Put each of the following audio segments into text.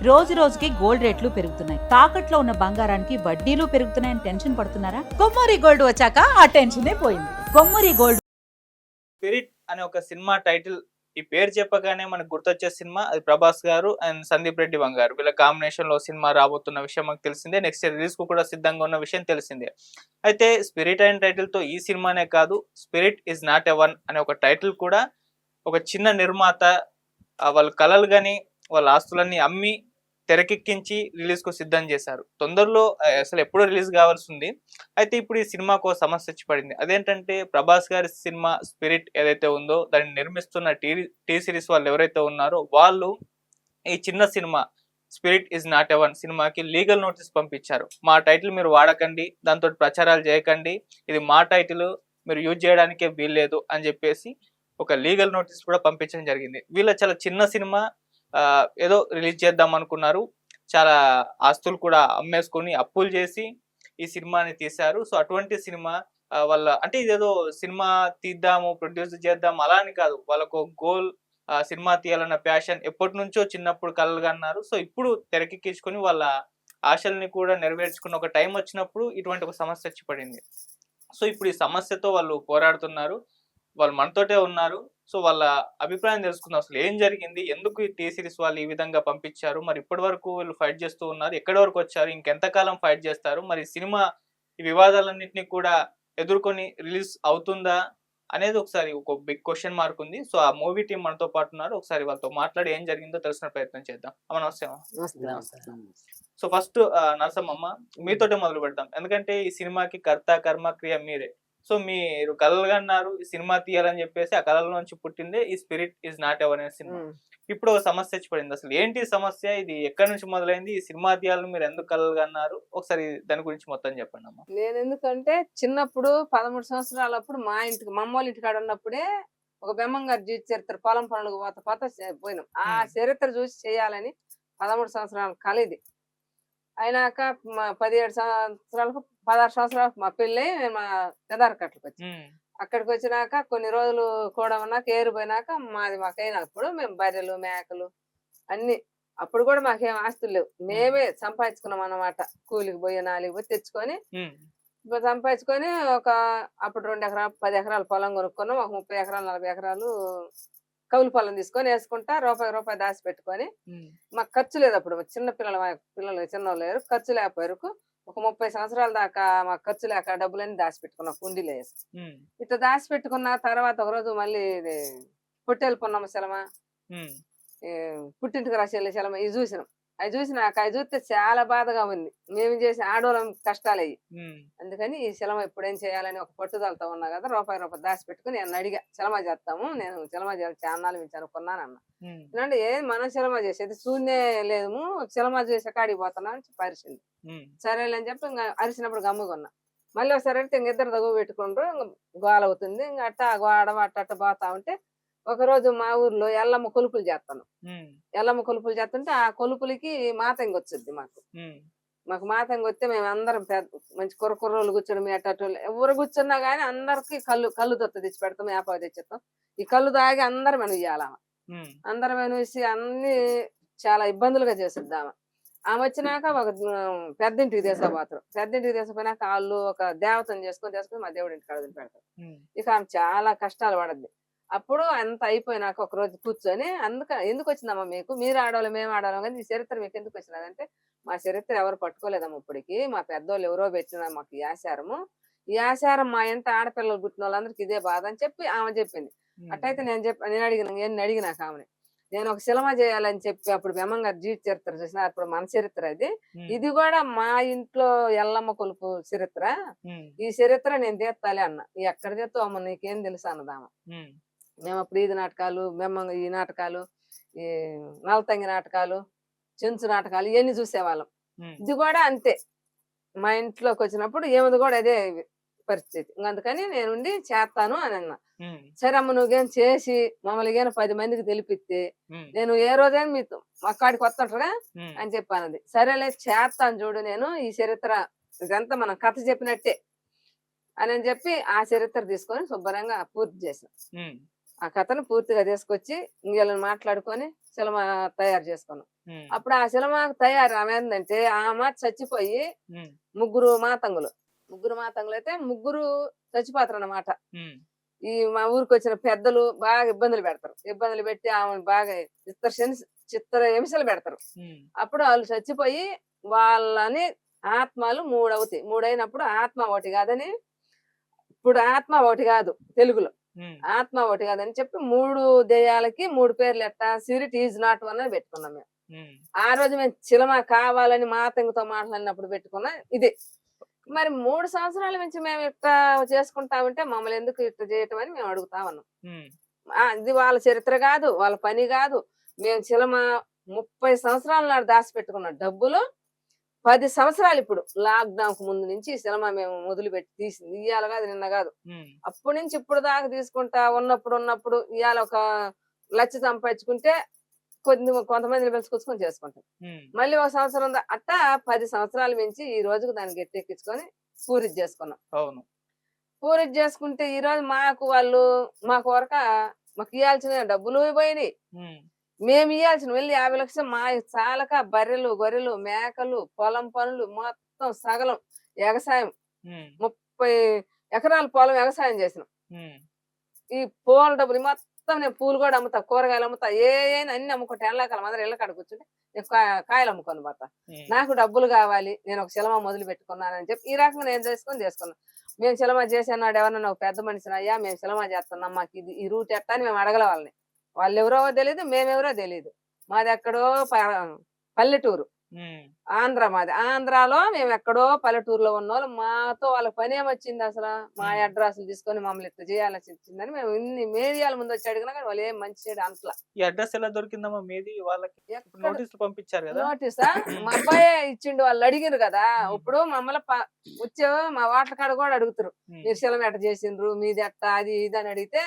రోజు రోజుకి గోల్డ్ రేట్లు పెరుగుతున్నాయి. తాకట్లో ఉన్న బంగారానికి వడ్డీలు పెరుగుతున్నాయని టెన్షన్ పడుతున్నారా? కొమ్మూరి గోల్డ్ వచ్చాక ఆ టెన్షనే పోయింది. కొమ్మూరి గోల్డ్. స్పిరిట్ అనే ఒక సినిమా టైటిల్, ఈ పేరు చెప్పగానే మనకు గుర్తొచ్చే సినిమా అది ప్రభాస్ గారు అండ్ సందీప్ రెడ్డి గారు వీళ్ళ కాంబినేషన్ లో సినిమా రాబోతున్న విషయం మనకు తెలిసిందే. నెక్స్ట్ ఇయర్ రిలీజ్ కు కూడా సిద్ధంగా ఉన్న విషయం తెలిసిందే. అయితే స్పిరిట్ అనే టైటిల్ తో ఈ సినిమానే కాదు, spirit is not a one అనే ఒక టైటిల్ కూడా ఒక చిన్న నిర్మాత వాళ్ళ కళలు గాని వాళ్ళ ఆస్తులన్నీ అమ్మి తెరకెక్కించి రిలీజ్ కు సిద్ధం చేశారు. తొందరలో అసలు ఎప్పుడో రిలీజ్ కావాల్సి ఉంది. అయితే ఇప్పుడు ఈ సినిమాకు సమస్య వచ్చి పడింది. అదేంటంటే ప్రభాస్ గారి సినిమా స్పిరిట్ ఏదైతే ఉందో దాన్ని నిర్మిస్తున్న టీ సిరీస్ వాళ్ళు ఎవరైతే ఉన్నారో వాళ్ళు ఈ చిన్న cinema spirit is not a one సినిమాకి లీగల్ నోటీస్ పంపించారు. మా టైటిల్ మీరు వాడకండి, దాంతో ప్రచారాలు చేయకండి, ఇది మా టైటిల్, మీరు యూజ్ చేయడానికే వీల్లేదు అని చెప్పేసి ఒక లీగల్ నోటీస్ కూడా పంపించడం జరిగింది. వీళ్ళ చాలా చిన్న సినిమా, ఏదో రిలీజ్ చేద్దాం అనుకున్నారు. చాలా ఆస్తులు కూడా అమ్మేసుకొని అప్పులు చేసి ఈ సినిమాని తీశారు. సో అటువంటి సినిమా వాళ్ళ అంటే ఇదేదో సినిమా తీద్దాము, ప్రొడ్యూస్ చేద్దాం అలా అని కాదు. వాళ్ళకు గోల్ సినిమా తీయాలన్న ప్యాషన్ ఎప్పటి నుంచో చిన్నప్పుడు కలలుగన్నారు. సో ఇప్పుడు తెరకెక్కించుకొని వాళ్ళ ఆశల్ని కూడా నెరవేర్చుకున్న ఒక టైం వచ్చినప్పుడు ఇటువంటి ఒక సమస్య వచ్చి పడింది. సో ఇప్పుడు ఈ సమస్యతో వాళ్ళు పోరాడుతున్నారు. వాళ్ళు మనతోటే ఉన్నారు. సో వాళ్ళ అభిప్రాయం తెలుసుకుందాం. అసలు ఏం జరిగింది? ఎందుకు ఈ టీ సిరీస్ వాళ్ళు ఈ విధంగా పంపించారు? మరి ఇప్పటి వరకు వీళ్ళు ఫైట్ చేస్తూ ఉన్నారు. ఎక్కడి వరకు వచ్చారు? ఇంకెంతకాలం ఫైట్ చేస్తారు? మరి సినిమా ఈ వివాదాలన్నింటినీ కూడా ఎదుర్కొని రిలీజ్ అవుతుందా అనేది ఒకసారి ఒక బిగ్ క్వశ్చన్ మార్క్ ఉంది. సో ఆ మూవీ టీం మనతో పాటు ఉన్నారు. ఒకసారి వాళ్ళతో మాట్లాడి ఏం జరిగిందో తెలుసుకునే ప్రయత్నం చేద్దాం. అమ్మ నమస్తే అమ్మ. సో ఫస్ట్ నరసమ్మ, మీతోటే మొదలు పెడతాం. ఎందుకంటే ఈ సినిమాకి కర్త కర్మ క్రియ మీరే. సో మీరు కలలుగా అన్నారు ఈ సినిమా తీయాలని చెప్పేసి, ఆ కళల నుంచి పుట్టిందే ఈ స్పిరిట్ ఇస్ నాట్ ఎవర్ అనే సినిమా. ఇప్పుడు ఒక సమస్య వచ్చి పడింది. అసలు ఏంటి సమస్య? ఇది ఎక్కడి నుంచి మొదలైంది? ఈ సినిమా తీయాలని మీరు ఎందుకు కలలుగా అన్నారు? ఒకసారి దాని గురించి మొత్తం చెప్పండి అమ్మా. నేను ఎందుకంటే చిన్నప్పుడు 13 సంవత్సరాలప్పుడు మా ఇంటికి మా అమ్మోళ్ళ ఇంటికాడ ఉన్నప్పుడే ఒక బెమ్మంగారు జీవిత చరిత్ర పొలం పనులకు పోత పోయినాం. ఆ చరిత్ర చూసి చేయాలని 13 సంవత్సరాల కళ ఇది. అయినాక 17 సంవత్సరాలకు 16 సంవత్సరాలకు మా పెళ్ళి మా పెదారకట్లకు వచ్చి అక్కడికి వచ్చినాక కొన్ని రోజులు కూడా ఉన్నాక ఏరిపోయినాక మాకైనప్పుడు మేము బర్రెలు మేకలు అన్ని అప్పుడు కూడా మాకేం ఆస్తులు లేవు. మేమే సంపాదించుకున్నాం అన్నమాట. కూలికి పోయి 4 పోయి తెచ్చుకొని సంపాదించుకొని అప్పుడు 2 ఎకరాలు 10 ఎకరాల పొలం కొనుక్కున్నాం. ఒక 30 ఎకరాలు 40 ఎకరాలు కౌలు పొలం తీసుకొని వేసుకుంటా రూపాయి దాచి పెట్టుకొని మాకు ఖర్చు లేదు. అప్పుడు చిన్న పిల్లలు చిన్నవాళ్ళు లేరు, ఖర్చు లేకపోయారు. ఒక 30 సంవత్సరాల దాకా మాకు ఖర్చు లేక డబ్బులన్నీ దాచిపెట్టుకున్నాం కుండీలో వేసి. ఇట్లా దాచిపెట్టుకున్న తర్వాత ఒకరోజు మళ్ళీ పొట్టేలు పున్నమ్మ శలమ, పుట్టింటికి రాసేళ్ళ శలమ ఇవి చూసినాం. అవి చూస్తే చాలా బాధగా ఉంది. మేము చేసిన ఆడవాళ్ళం కష్టాలు అయ్యి. అందుకని ఈ శలమ ఎప్పుడేం చేయాలని ఒక పట్టుదలతో ఉన్నా కదా, రూపాయి దాచి పెట్టుకుని నేను అడిగా శలమ చేస్తాము, నేను శలమ చేయాలి చాన్నాళ్ళు మించి అనుకున్నానన్న. ఎందుకంటే మనం శలమ చేసేది శూన్యే లేదు, శలమ చేసే కాడికి పోతున్నా అని పరిచింది. సరేలేని చెప్పి ఇంకా అరిసినప్పుడు గమ్ముకున్నా. మళ్ళీ ఒకసారి అంటే ఇద్దరు దగ్గు పెట్టుకుంటూ గోల అవుతుంది. ఇంకా అట్ట గోడ అట్ట పోతా ఉంటే ఒకరోజు మా ఊర్లో ఎల్లమ్మ కొలుపులు చేస్తాను. ఎల్లమ్మ కొలుపులు చేస్తుంటే ఆ కొలుపులకి మాతంగి వచ్చింది. మాకు మాతంగి వస్తే మేము అందరం మంచి కుర్రలు కూర్చొని అట్టోళ్ళు ఎవరు కూర్చున్నా గానీ అందరికి కళ్ళు దొత్త తెచ్చి పెడతాం, వేపాకు తెచ్చిస్తాం. ఈ కళ్ళు తాగి అందరం వెనుయ్యాల. అందరం వెనుసి అన్ని చాలా ఇబ్బందులుగా చేసిద్దామ. ఆమె వచ్చినాక ఒక పెద్దింటికి తీసుకుపోతారు. పెద్దింటికి తీసుకుపోయినాక వాళ్ళు ఒక దేవతను చేసుకొని మా దేవుడి ఇంటికి అడుగుని పెడతారు. ఇక ఆమె చాలా కష్టాలు పడద్ది. అప్పుడు అంత అయిపోయినాక ఒక రోజు కూర్చొని ఎందుకు వచ్చిందమ్మా మీకు, మీరు ఆడవాళ్ళు మేము ఆడవాళ్ళం కానీ ఈ చరిత్ర మీకు ఎందుకు వచ్చినదంటే, మా చరిత్ర ఎవరు పట్టుకోలేదమ్మా ఇప్పటికి, మా పెద్దోళ్ళు ఎవరో పెట్టిన మాకు ఈ ఆచారం మా ఇంట ఆడపిల్లలు పుట్టిన వాళ్ళందరికి ఇదే బాధ అని చెప్పి ఆమె చెప్పింది. అట్టయితే నేను అడిగినాక ఆమెని నేను ఒక సినిమా చేయాలని చెప్పి అప్పుడు బెమ్మంగారు జీవిత చరిత్ర చూసిన, అప్పుడు మన చరిత్ర ఇది కూడా మా ఇంట్లో ఎల్లమ్మ కొలుపు చరిత్ర, ఈ చరిత్ర నేను తీస్తాలే అన్న. ఎక్కడ తీస్తావు అమ్మ, నీకేం తెలుసు అన్నదామ. మేము అప్పుడు ఈది నాటకాలు, ఈ నాటకాలు, ఈ నలతంగి నాటకాలు, చెంచు నాటకాలు ఇవన్నీ చూసేవాళ్ళం. ఇది కూడా అంతే. మా ఇంట్లోకి వచ్చినప్పుడు ఏమది కూడా అదే పరిస్థితి. అందుకని నేనుండి చేస్తాను అని అన్నా. సరే అమ్మ నువ్వేం చేసి మమ్మల్ని 10 మందికి తెలిపిస్తే నేను ఏ రోజైనా మీతో మా కాడికి వస్తుంటారా అని చెప్పానది. సరేలే చేస్తాను చూడు, నేను ఈ చరిత్ర ఇదంతా మనం కథ చెప్పినట్టే అని చెప్పి ఆ చరిత్ర తీసుకొని శుభ్రంగా పూర్తి చేసాం. ఆ కథను పూర్తిగా తీసుకొచ్చి ఇంకేళ్ళని మాట్లాడుకొని సినిమా తయారు చేసుకున్నాం. అప్పుడు ఆ సినిమాకు తయారు ఆమె ఏంటంటే ఆమె చచ్చిపోయి ముగ్గురు మాతంగులు అయితే ముగ్గురు చచ్చిపోతారు అన్నమాట. ఈ మా ఊరికి వచ్చిన పెద్దలు బాగా ఇబ్బందులు పెట్టి ఆమెను బాగా చిత్ర హింసలు పెడతారు. అప్పుడు వాళ్ళు చచ్చిపోయి వాళ్ళని ఆత్మలు 3 అవుతాయి. 3 అయినప్పుడు ఆత్మ ఒకటి కాదని, ఇప్పుడు ఆత్మ ఒకటి కాదు తెలుగులో, ఆత్మ ఒకటి కాదని చెప్పి 3 దెయ్యాలకి 3 పేర్లు ఎట్టా సిరిట్ ఈజ్ నాట్ వన్ అని పెట్టుకున్నాం మేము. ఆ రోజు మేము చిలమ కావాలని మాతంగితో మాట్లాడినప్పుడు పెట్టుకున్నా ఇది. మరి 3 సంవత్సరాల నుంచి మేము ఇట్లా చేసుకుంటా ఉంటే మమ్మల్ని ఎందుకు ఇట్లా చేయటం అని మేము అడుగుతా ఉన్నాం. ఇది వాళ్ళ చరిత్ర కాదు, వాళ్ళ పని కాదు. మేము చిలమ 30 సంవత్సరాల నాడు దాచి పెట్టుకున్న డబ్బులు 10 సంవత్సరాలు ఇప్పుడు లాక్డౌన్ కు ముందు నుంచి ఈ సినిమా మేము మొదలు పెట్టి తీసింది. ఇవాళ కాదు, నిన్న కాదు, అప్పటి నుంచి ఇప్పుడు దాకా తీసుకుంటా ఉన్నప్పుడు ఇవాళ 1 లక్ష సంపాదించుకుంటే కొంతమందిని పిలుచుకొచ్చుకొని చేసుకుంటాం. మళ్ళీ 1 సంవత్సరం అట్టా 10 సంవత్సరాల నుంచి ఈ రోజుకు దాన్ని గట్టెక్కించుకొని పూర్తి చేసుకున్నాం. పూర్తి చేసుకుంటే ఈ రోజు మాకు వరక మాకు ఇవ్వాల్సిన డబ్బులు పోయినాయి. మేము ఇవ్వాల్సిన వెళ్ళి 50 లక్షలు మా చాలక బర్రెలు గొర్రెలు మేకలు పొలం పనులు మొత్తం సగలం వ్యవసాయం 30 ఎకరాల పొలం వ్యవసాయం చేసినాం. ఈ పూల డబ్బులు మొత్తం నేను పూలు కూడా అమ్ముతా, కూరగాయలు అమ్ముతా, అన్ని అమ్ముకుంటా. ఎండాకాలం అందరూ ఇళ్ళ కాడ కూర్చుంటే నేను కాయలు అమ్ముకొని పోతా. నాకు డబ్బులు కావాలి, నేను ఒక సినిమా మొదలు పెట్టుకున్నానని చెప్పి ఈ రకంగా నేను చేసుకున్నాను. మేము సినిమా చేసేనాడు ఎవరన్నా ఒక పెద్ద మనిషిని, అయ్యా మేము సినిమా చేస్తున్నాం, మాకు ఇది ఈ రూట్ ఎట్టా అని మేము అడగల వాళ్ళని. వాళ్ళు ఎవరో తెలియదు, మేమెవరో తెలియదు. మాది ఎక్కడో పల్లెటూరు, ఆంధ్ర మాది. ఆంధ్రాలో మేము ఎక్కడో పల్లెటూరులో ఉన్నోళ్ళు. మాతో వాళ్ళకి పని ఏమొచ్చింది అసలు? మా అడ్రస్లు తీసుకొని మమ్మల్ని ఇట్లా చేయాల్సి వచ్చిందని మేము ఇన్ని మీడియాల ముందు వచ్చి అడిగినా కానీ వాళ్ళు ఏం మంచి చేయడం అంతలా. ఈ అడ్రస్ ఎలా దొరికిందమ్మా మీది? వాళ్ళకి నోటీస్ పంపించారు కదా? నోటీసా? మా అబ్బాయే ఇచ్చిండు, వాళ్ళు అడిగిరు కదా. ఇప్పుడు మమ్మల్ని వచ్చే మా వాటర్ కాడ కూడా అడుగుతారు, మీరు శిలం ఎట్ట చేసిండ్రు, మీది ఎట్ట, అది ఇది అని అడిగితే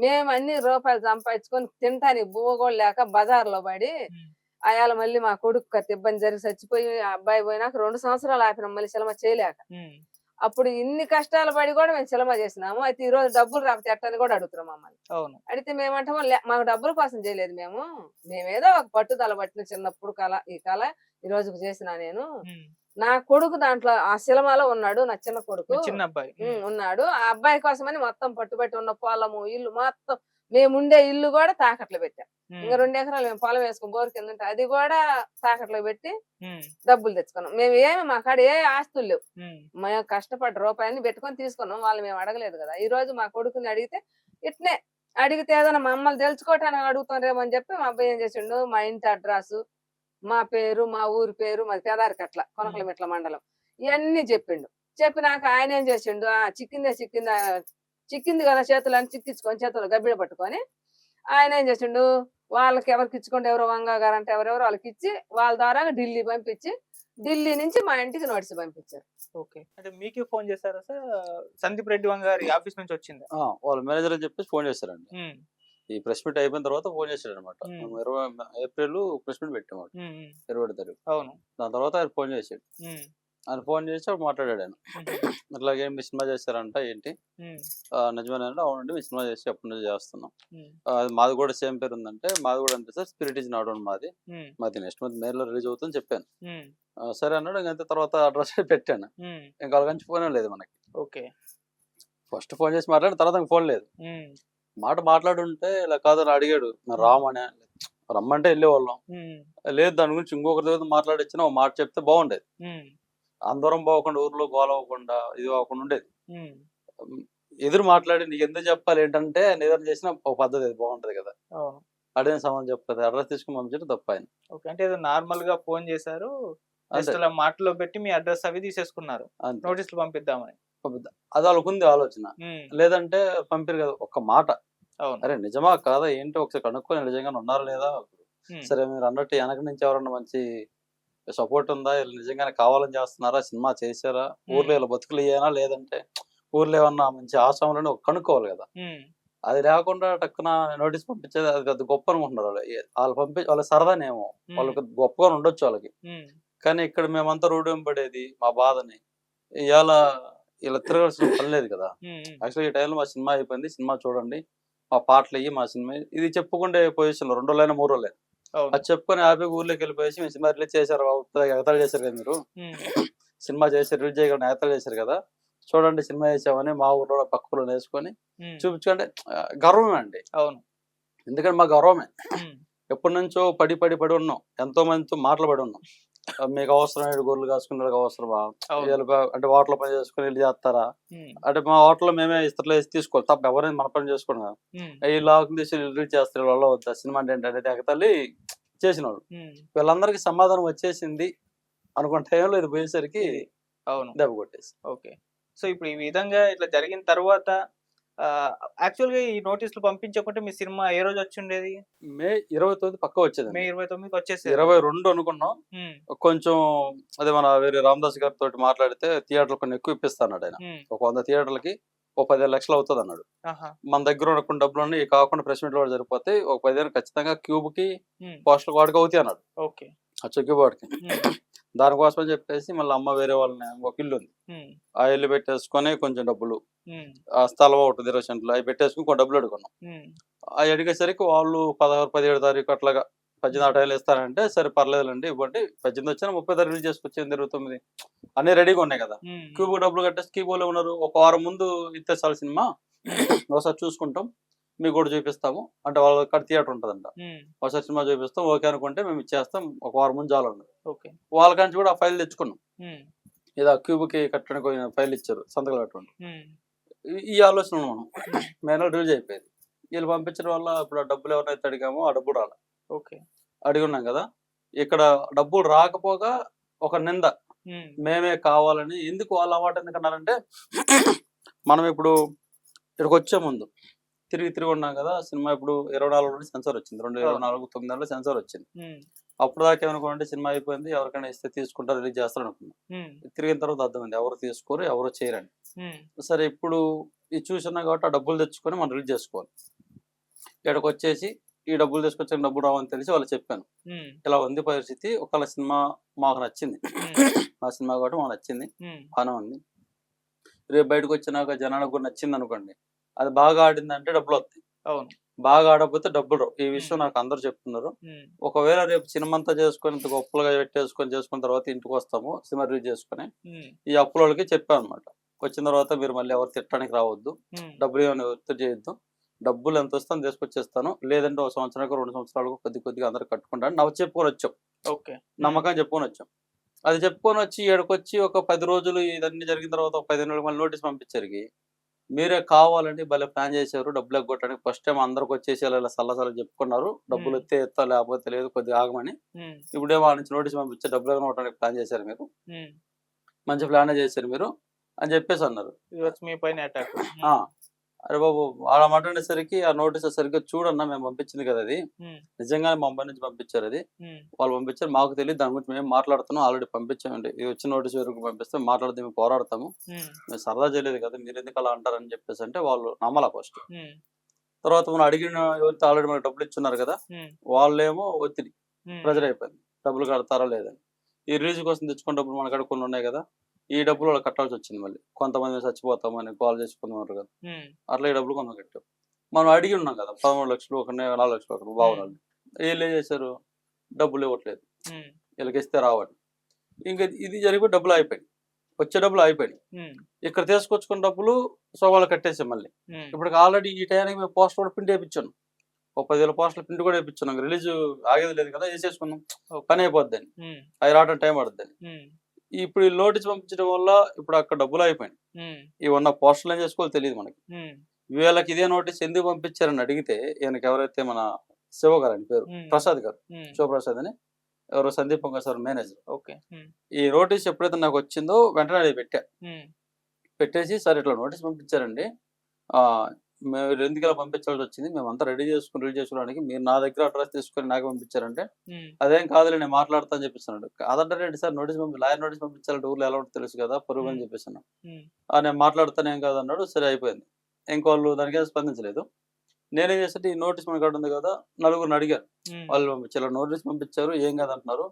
మేము అన్ని రూపాయలు సంపాదించుకొని తింటానికి బోగోళ్ళు లేక బజార్లో పడి అయాల మళ్ళీ మా కొడుకు ఇబ్బంది జరిగి చచ్చిపోయి అబ్బాయి పోయినాక 2 సంవత్సరాలు ఆపినాం మళ్ళీ సినిమా చేయలేక. అప్పుడు ఇన్ని కష్టాలు పడి కూడా మేము సినిమా చేసినాము. అయితే ఈ రోజు డబ్బులు రాకపోతే ఎట్టని కూడా అడుగుతున్నాం మమ్మల్ని. అడిగితే మేమంటాము మాకు డబ్బుల కోసం చేయలేదు, మేమేదో ఒక పట్టుదల పట్టిన చిన్నప్పుడు ఈ కళ ఈ రోజుకు చేసినా. నేను నా కొడుకు దాంట్లో ఆ సినిమాలో ఉన్నాడు, నా చిన్న కొడుకు చిన్న అబ్బాయి ఉన్నాడు. ఆ అబ్బాయి కోసమని మొత్తం పట్టుబట్టి ఉన్న పొలము ఇల్లు మొత్తం మేముండే ఇల్లు కూడా తాకట్లో పెట్టాం. ఇంకా 2 ఎకరాలు మేము పొలం వేసుకుని బోరు కింద ఉంటే అది కూడా తాకట్లో పెట్టి డబ్బులు తెచ్చుకున్నాం. మేము మా కాడ ఏ ఆస్తులు లేవు, మేము కష్టపడ్డ రూపాయలని పెట్టుకొని తీసుకున్నాం. వాళ్ళు మేము అడగలేదు కదా. ఈ రోజు మా కొడుకుని అడిగితే ఇట్నే అడిగితే ఏదైనా మమ్మల్ని తెలుసుకోవటానికి అడుగుతారేమో అని చెప్పి మా అబ్బాయి ఏం చేసిండు, మా ఇంటి అడ్రస్, మా పేరు, మా ఊరి పేరు, మాది పెదారికట్ల కొనకలమిట్ల మండలం, ఇవన్నీ చెప్పిండు. చెప్పినాక ఆయన ఏం చేసిండు, చిక్కింది కదా చేతులు అని చిక్కించుకొని చేతులు గబ్బిడ పట్టుకొని ఆయన ఏం చేసిండు, వాళ్ళకి ఎవరికి ఇచ్చుకుంటే ఎవరో వంగ గారు అంటే ఎవరెవరో వాళ్ళకి ఇచ్చి వాళ్ళ ద్వారా ఢిల్లీ పంపించి ఢిల్లీ నుంచి మా ఇంటికి నోటీస్ పంపించారు. ఓకే, అంటే మీకే ఫోన్ చేశారా సార్? సందీప్ రెడ్డి గారి ఆఫీస్ నుంచి వచ్చింది? వాళ్ళ మేనేజర్ అని చెప్పేసి ఫోన్ చేశారండి. ఈ ప్రెస్ మీట్ అయిపోయిన తర్వాత ఫోన్ చేశాడు అనమాట. 20 ఏప్రిల్ ప్రెస్ మీట్ పెట్టామాట, 20 తారీఖు. అవును. దాని తర్వాత ఆయన ఫోన్ చేశాడు. ఆయన ఫోన్ చేసి మాట్లాడాడు. ఆయన ఇట్లాగే మీ సినిమా చేశారంట, ఏంటి నిజమేనంటే? అవునండి, మీ సినిమా చేసి ఎప్పటి నుంచి చేస్తున్నాం. మాది కూడా సేమ్ పేరు ఉందంటే, మాది కూడా అంతే sir, spirit is not own మాది నెక్స్ట్ మంత్ మే లో రిలీజ్ అవుతుందని చెప్పాను. సరే అన్నాడు. ఇంకంతే తర్వాత అడ్రస్ పెట్టాను. ఇంకా వాళ్ళ నుంచి ఫోన్ లేదు మనకి. ఓకే, ఫస్ట్ ఫోన్ చేసి మాట్లాడిన తర్వాత ఫోన్ లేదు. మాట్లాడుంటే ఇలా కాదని అడిగాడు, మరి రామని రమ్మంటే వెళ్ళేవాళ్ళం. లేదు, దాని గురించి ఇంకొకరి దగ్గర మాట్లాడిచ్చినా ఒక మాట చెప్తే బాగుండేది. అందరం పోకుండా ఊర్లో గోల అవ్వకుండా ఇది అవ్వకుండా ఉండేది. ఎదురు మాట్లాడి నీకు ఎందుకు చెప్పాలి ఏంటంటే నిద్ర చేసిన ఒక పద్ధతి బాగుంటది కదా. అడిగిన సమాధానం చెప్పదు, అడ్రస్ తీసుకుని పంపించడం తప్ప. ఆయన అంటే ఏదో నార్మల్ గా ఫోన్ చేశారు, మాటలో పెట్టి మీ అడ్రస్ అవి తీసేసుకున్నారు, నోటీసులు పంపిద్దామని. అది వాళ్ళకు ఉంది ఆలోచన. లేదంటే పంపిరు కదా ఒక్క మాట. అరే నిజమా కాదా ఏంటి ఒకసారి కనుక్కొని నిజంగా ఉన్నారా లేదా. సరే మీరు అన్నట్టు వెనక నుంచి ఎవరన్నా మంచి సపోర్ట్ ఉందా, నిజంగానే కావాలని చేస్తున్నారా, సినిమా చేశారా, ఊర్లో ఇలా బతుకులు ఇయ్యానా, లేదంటే ఊర్లో ఏమన్నా మంచి ఆశ్రమంలో కనుక్కోవాలి కదా. అది లేకుండా టక్కున నోటీస్ పంపించేది అది పెద్ద గొప్ప అనుకుంటున్నారు వాళ్ళు. వాళ్ళ సరదానేమో వాళ్ళకి గొప్పగా ఉండొచ్చు వాళ్ళకి. కానీ ఇక్కడ మేమంతా రూఢం పడేది మా బాధని. ఇవాళ ఇలా తిరగాల్సిన పని లేదు కదా. యాక్చువల్గా ఈ టైంలో మా సినిమా అయిపోయింది, సినిమా చూడండి, మా పాటలు అయ్యి మా సినిమా ఇది చెప్పుకుంటే పొజిషన్లో 2 రోజులైనా 3 రోజులైనా అవును. అది చెప్పుకొని హ్యాపీగా ఊర్లోకి వెళ్ళిపోయేసి "మీ సినిమా రిలీజ్ చేశారు బాబు, ఎగతాళి చేశారు కదా మీరు, సినిమా చేసి రిలీజ్ చేయకుండా ఎగతాళి చేశారు కదా, చూడండి సినిమా చేసామని మా ఊర్లో పక్క ఊర్లో వేసుకొని చూపించుకుంటే గర్వమే అండి. అవును. ఎందుకంటే మా గర్వమే. ఎప్పటి నుంచో పడి ఉన్నాం, ఎంతో మందితో మాటలు పడి ఉన్నాం. మీకు అవసరం, గొర్రెలు కాసుకునే వాళ్ళకి అవసరమా, అంటే హోటల్ పని చేసుకుని వెళ్ళి చేస్తారా, అంటే మా హోటల్లో మేమే ఇస్తట్లో వేసి తీసుకోవాలి తప్ప ఎవరైనా మన పని చేసుకోండి కదా, ఈ లాక్ తీసి రిలీజ్ చేస్తారు వాళ్ళ వద్ద సినిమా అంటే ఏంటంటే ఎగతాళి చేసిన వాళ్ళు. వీళ్ళందరికీ సమాధానం వచ్చేసింది అనుకున్న టైంలో ఇది పోయేసరికి అవును దెబ్బ కొట్టేసి. ఓకే. సో ఇప్పుడు ఈ విధంగా ఇట్లా జరిగిన తర్వాత యాక్చువల్ గా ఈ నోటీసులు పంపించకుంటే మీ సినిమా ఏ రోజు వచ్చి ఉండేది? మే 29 పక్క వచ్చేది. మే 29కి వచ్చేసి 22 అనుకున్నాం. కొంచెం అదే మన వేరే రామదాస్ గారితో మాట్లాడితే థియేటర్లు కొన్ని ఎక్కువ ఇప్పిస్తాడు ఆయన. ఒక 100 థియేటర్లకి ఓ 15 లక్షలు అవుతుంది అన్నాడు. మన దగ్గర ఉన్న కొన్ని డబ్బులు అన్ని కాకుండా ప్రెస్ మీట్ కూడా సరిపోతే ఒక 15 ఖచ్చితంగా క్యూబ్ కి పోస్టర్ వాడికి అవుతాయి అన్నాడు. ఓకే. ఆ చెక్కి వాడికి దానికోసం అని చెప్పేసి మళ్ళీ అమ్మ వేరే వాళ్ళని ఒక ఇల్లు ఉంది, ఆ ఇల్లు పెట్టేసుకొని కొంచెం డబ్బులు, ఆ స్థలం ఒకటి 20 సెంట్లు అవి పెట్టేసుకుని కొన్ని డబ్బులు అడుగున్నాం. అవి అడిగేసరికి వాళ్ళు 16, 17 తారీఖు అట్లాగా 18 టైలు ఇస్తారంటే సరే పర్లేదులేండి ఇవ్వండి, 18 వచ్చినా 30 తారీఖు చేసుకొచ్చింది 29 అన్ని రెడీగా ఉన్నాయి కదా. క్యూబ్ డబ్బులు కట్టేసి క్యూబోలో ఉన్నారు. ఒక వారం ముందు ఇచ్చేసాలి సినిమా, ఒకసారి చూసుకుంటాం మీకు కూడా చూపిస్తాము అంటే వాళ్ళ అక్కడ థియేటర్ ఉంటుందంట, ఒకసారి సినిమా చూపిస్తాం ఓకే అనుకుంటే మేము ఇచ్చేస్తాం, ఒక వారం ముందు చాలా ఉండదు. వాళ్ళకంచి కూడా ఆ ఫైల్ తెచ్చుకున్నాం, ఏదో క్యూబ్ కి కట్టడానికి ఫైల్ ఇచ్చారు సంతకాలు కట్టండి. ఈ ఆలోచన మనం మేనల్ రిలీజ్ అయిపోయింది. వీళ్ళు పంపించడం వల్ల ఇప్పుడు ఆ డబ్బులు ఎవరైతే అడిగామో ఆ డబ్బులు రాలే. ఓకే, అడిగి ఉన్నాం కదా, ఇక్కడ డబ్బులు రాకపోగా ఒక నింద మేమే కావాలని. ఎందుకు వాళ్ళ అవార్డు ఎందుకన్నారంటే మనం ఇప్పుడు ఇక్కడికి వచ్చే ముందు తిరిగి ఉన్నాం కదా, సినిమా ఇప్పుడు 24 నుండి సెన్సార్ వచ్చింది, 2024 9 నెలలు సెన్సార్ వచ్చింది. అప్పుడు దాకా ఏమనుకోండి సినిమా అయిపోయింది ఎవరికైనా ఇస్తే తీసుకుంటారు రిలీజ్ చేస్తారు అనుకున్నాం. తిరిగిన తర్వాత అర్థమైంది ఎవరు తీసుకోరు ఎవరు చేయరండి. సరే ఇప్పుడు ఇది చూసినా కాబట్టి ఆ డబ్బులు తెచ్చుకొని మనం రిలీజ్ చేసుకోవాలి. ఇక్కడికి వచ్చేసి ఈ డబ్బులు తీసుకొచ్చిన డబ్బులు రావని తెలిసి వాళ్ళు చెప్పాను, ఇలా ఉంది పరిస్థితి, ఒకవేళ సినిమా మాకు నచ్చింది, మా సినిమా కాబట్టి మాకు నచ్చింది బాగానే ఉంది, రేపు బయటకు వచ్చినాక జనానికి కూడా నచ్చింది అనుకోండి, అది బాగా ఆడిందంటే డబ్బులు వస్తాయి. అవును, బాగా ఆడకపోతే డబ్బులు రావు. ఈ విషయం నాకు అందరు చెప్తున్నారు. ఒకవేళ రేపు సినిమా అంతా చేసుకొని ఇంత గొప్పలుగా చేసుకున్న తర్వాత ఇంటికి వస్తాము సినిమా రిలీజ్ చేసుకుని, ఈ అప్పులకి చెప్పాను అనమాట, వచ్చిన తర్వాత మీరు మళ్ళీ ఎవరు తిట్టడానికి రావద్దు, డబ్బులు ఏమైనా ఒత్తిడి చేయొద్దు, డబ్బులు ఎంత వస్తాను తీసుకొచ్చేస్తాను, లేదంటే ఒక సంవత్సరానికి 2 సంవత్సరాలకు కొద్దిగా అందరు కట్టుకుంటాను నవ్వు చెప్పుకొని వచ్చాం. ఓకే, నమ్మకం చెప్పుకొని వచ్చాం. అది చెప్పుకొని వచ్చి ఏడుకొచ్చి ఒక 10 రోజులు ఇదన్నీ జరిగిన తర్వాత ఒక 15 రోజులు మళ్ళీ నోటీస్ పంపించారు, మీరే కావాలండి భలే ప్లాన్ చేశారు డబ్బులు ఎగ్గొట్టడానికి, ఫస్ట్ టైం అందరికి వచ్చేసి ఇలా సల్లసలు చెప్పుకున్నారు, డబ్బులు ఎత్తే ఎత్తా లేకపోతే లేదు కొద్దిగా ఆగమని, ఇప్పుడే వాళ్ళ నుంచి నోటీస్ పంపించే డబ్బులు ఎగ్గొట్టడానికి ప్లాన్ చేశారు మీరు, మంచి ప్లానే చేశారు మీరు అని చెప్పేసి అన్నారు. మీ పైన అటాక్. అరే బాబు వాళ్ళ మాట అనేసరికి ఆ నోటీస్ సరిగ్గా చూడన్నా మేము పంపించింది కదా, అది నిజంగానే మా అమ్మాయి నుంచి పంపించారు, అది వాళ్ళు పంపించారు మాకు తెలియదు, దాని గురించి మేము మాట్లాడుతున్నాం, ఆల్రెడీ పంపించామండి, ఇది వచ్చిన నోటీస్ వరకు పంపిస్తే మాట్లాడితే మేము పోరాడతాము, మేము సరదా చేయలేదు కదా మీరు ఎందుకు అలా అంటారని చెప్పేసి అంటే వాళ్ళు నమ్మలా ఫస్ట్. తర్వాత మనం అడిగిన ఎవరితో ఆల్రెడీ మనకు డబ్బులు ఇచ్చున్నారు కదా, వాళ్ళేమో ఒత్తిడి ప్రెజర్ అయిపోయింది డబ్బులు కడతారా లేదని. ఈ రిలీజ్ కోసం తెచ్చుకున్న డబ్బులు మన కాడ కొన్ని ఉన్నాయి కదా, ఈ డబ్బులు వాళ్ళు కట్టాల్సి వచ్చింది, మళ్ళీ కొంతమంది చచ్చిపోతామని కాల్ చేసుకున్నారు కదా, అట్లా ఈ డబ్బులు కొంత కట్టాం. మనం అడిగి ఉన్నాం కదా 13 లక్షలు, ఒక 4 లక్షలు, ఒక బాగున్నాడు, వీళ్ళు ఏం చేశారు డబ్బులు ఇవ్వట్లేదు, వీళ్ళకి ఇస్తే రావాలి, ఇంకా ఇది జరిగిపోయి డబ్బులు అయిపోయాయి, వచ్చే డబ్బులు అయిపోయాయి, ఇక్కడ తీసుకొచ్చుకున్న డబ్బులు సోమాలు కట్టేసాం మళ్ళీ. ఇప్పుడు ఆల్రెడీ ఈ టైంకి మేము పోస్టర్ కూడా ప్రింట్ వేయించాను, ఒక 10,000 పోస్టర్లు ప్రింట్ కూడా వేయించున్నాం, రిలీజ్ ఆగేది లేదు కదా, వేసేసుకున్నాం పని అయిపోద్దని, అవి రావడం టైం పడుద్దని. ఇప్పుడు ఈ నోటీస్ పంపించడం వల్ల ఇప్పుడు అక్కడ డబ్బులు అయిపోయింది, ఇవి ఉన్న పోస్టర్లు ఏం చేసుకోవాలో తెలియదు మనకి. వీళ్ళకి ఇదే నోటీస్ ఎందుకు పంపించారని అడిగితే ఈయనకి ఎవరైతే మన శివ గారు అని పేరు, ప్రసాద్ గారు, శివప్రసాద్ అని ఎవరో సందీప్ సార్ మేనేజర్. ఓకే, ఈ నోటీస్ ఎప్పుడైతే నాకు వచ్చిందో వెంటనే అది పెట్టేసి సార్ ఇట్లా నోటీస్ పంపించారండి, మేము ఎందుకు ఇలా పంపించాల్సి వచ్చింది, మేమంతా రెడీ చేసుకుని రిలీజ్ చేసుకోవడానికి మీరు నా దగ్గర అడ్రస్ తీసుకొని నాకు పంపించారంటే అదేం కాదులే నేను మాట్లాడతా అని చెప్పిస్తున్నాడు. కాదంటారండి సార్ నోటీస్ లాయర్ నోటీస్ పంపించాలంటే ఊర్లో ఎలా ఉంటుంది తెలుసు కదా పొరుగు అని చెప్పేసాను, నేను మాట్లాడుతాను ఏం కాదన్నాడు. సరే అయిపోయింది, ఇంకోళ్ళు దానికి స్పందించలేదు. నేనేం చేస్తే ఈ నోటీస్ మనకు ఉంది కదా, నలుగురిని అడిగారు, వాళ్ళు పంపించారు నోటీస్ పంపించారు ఏం కాదంటున్నారు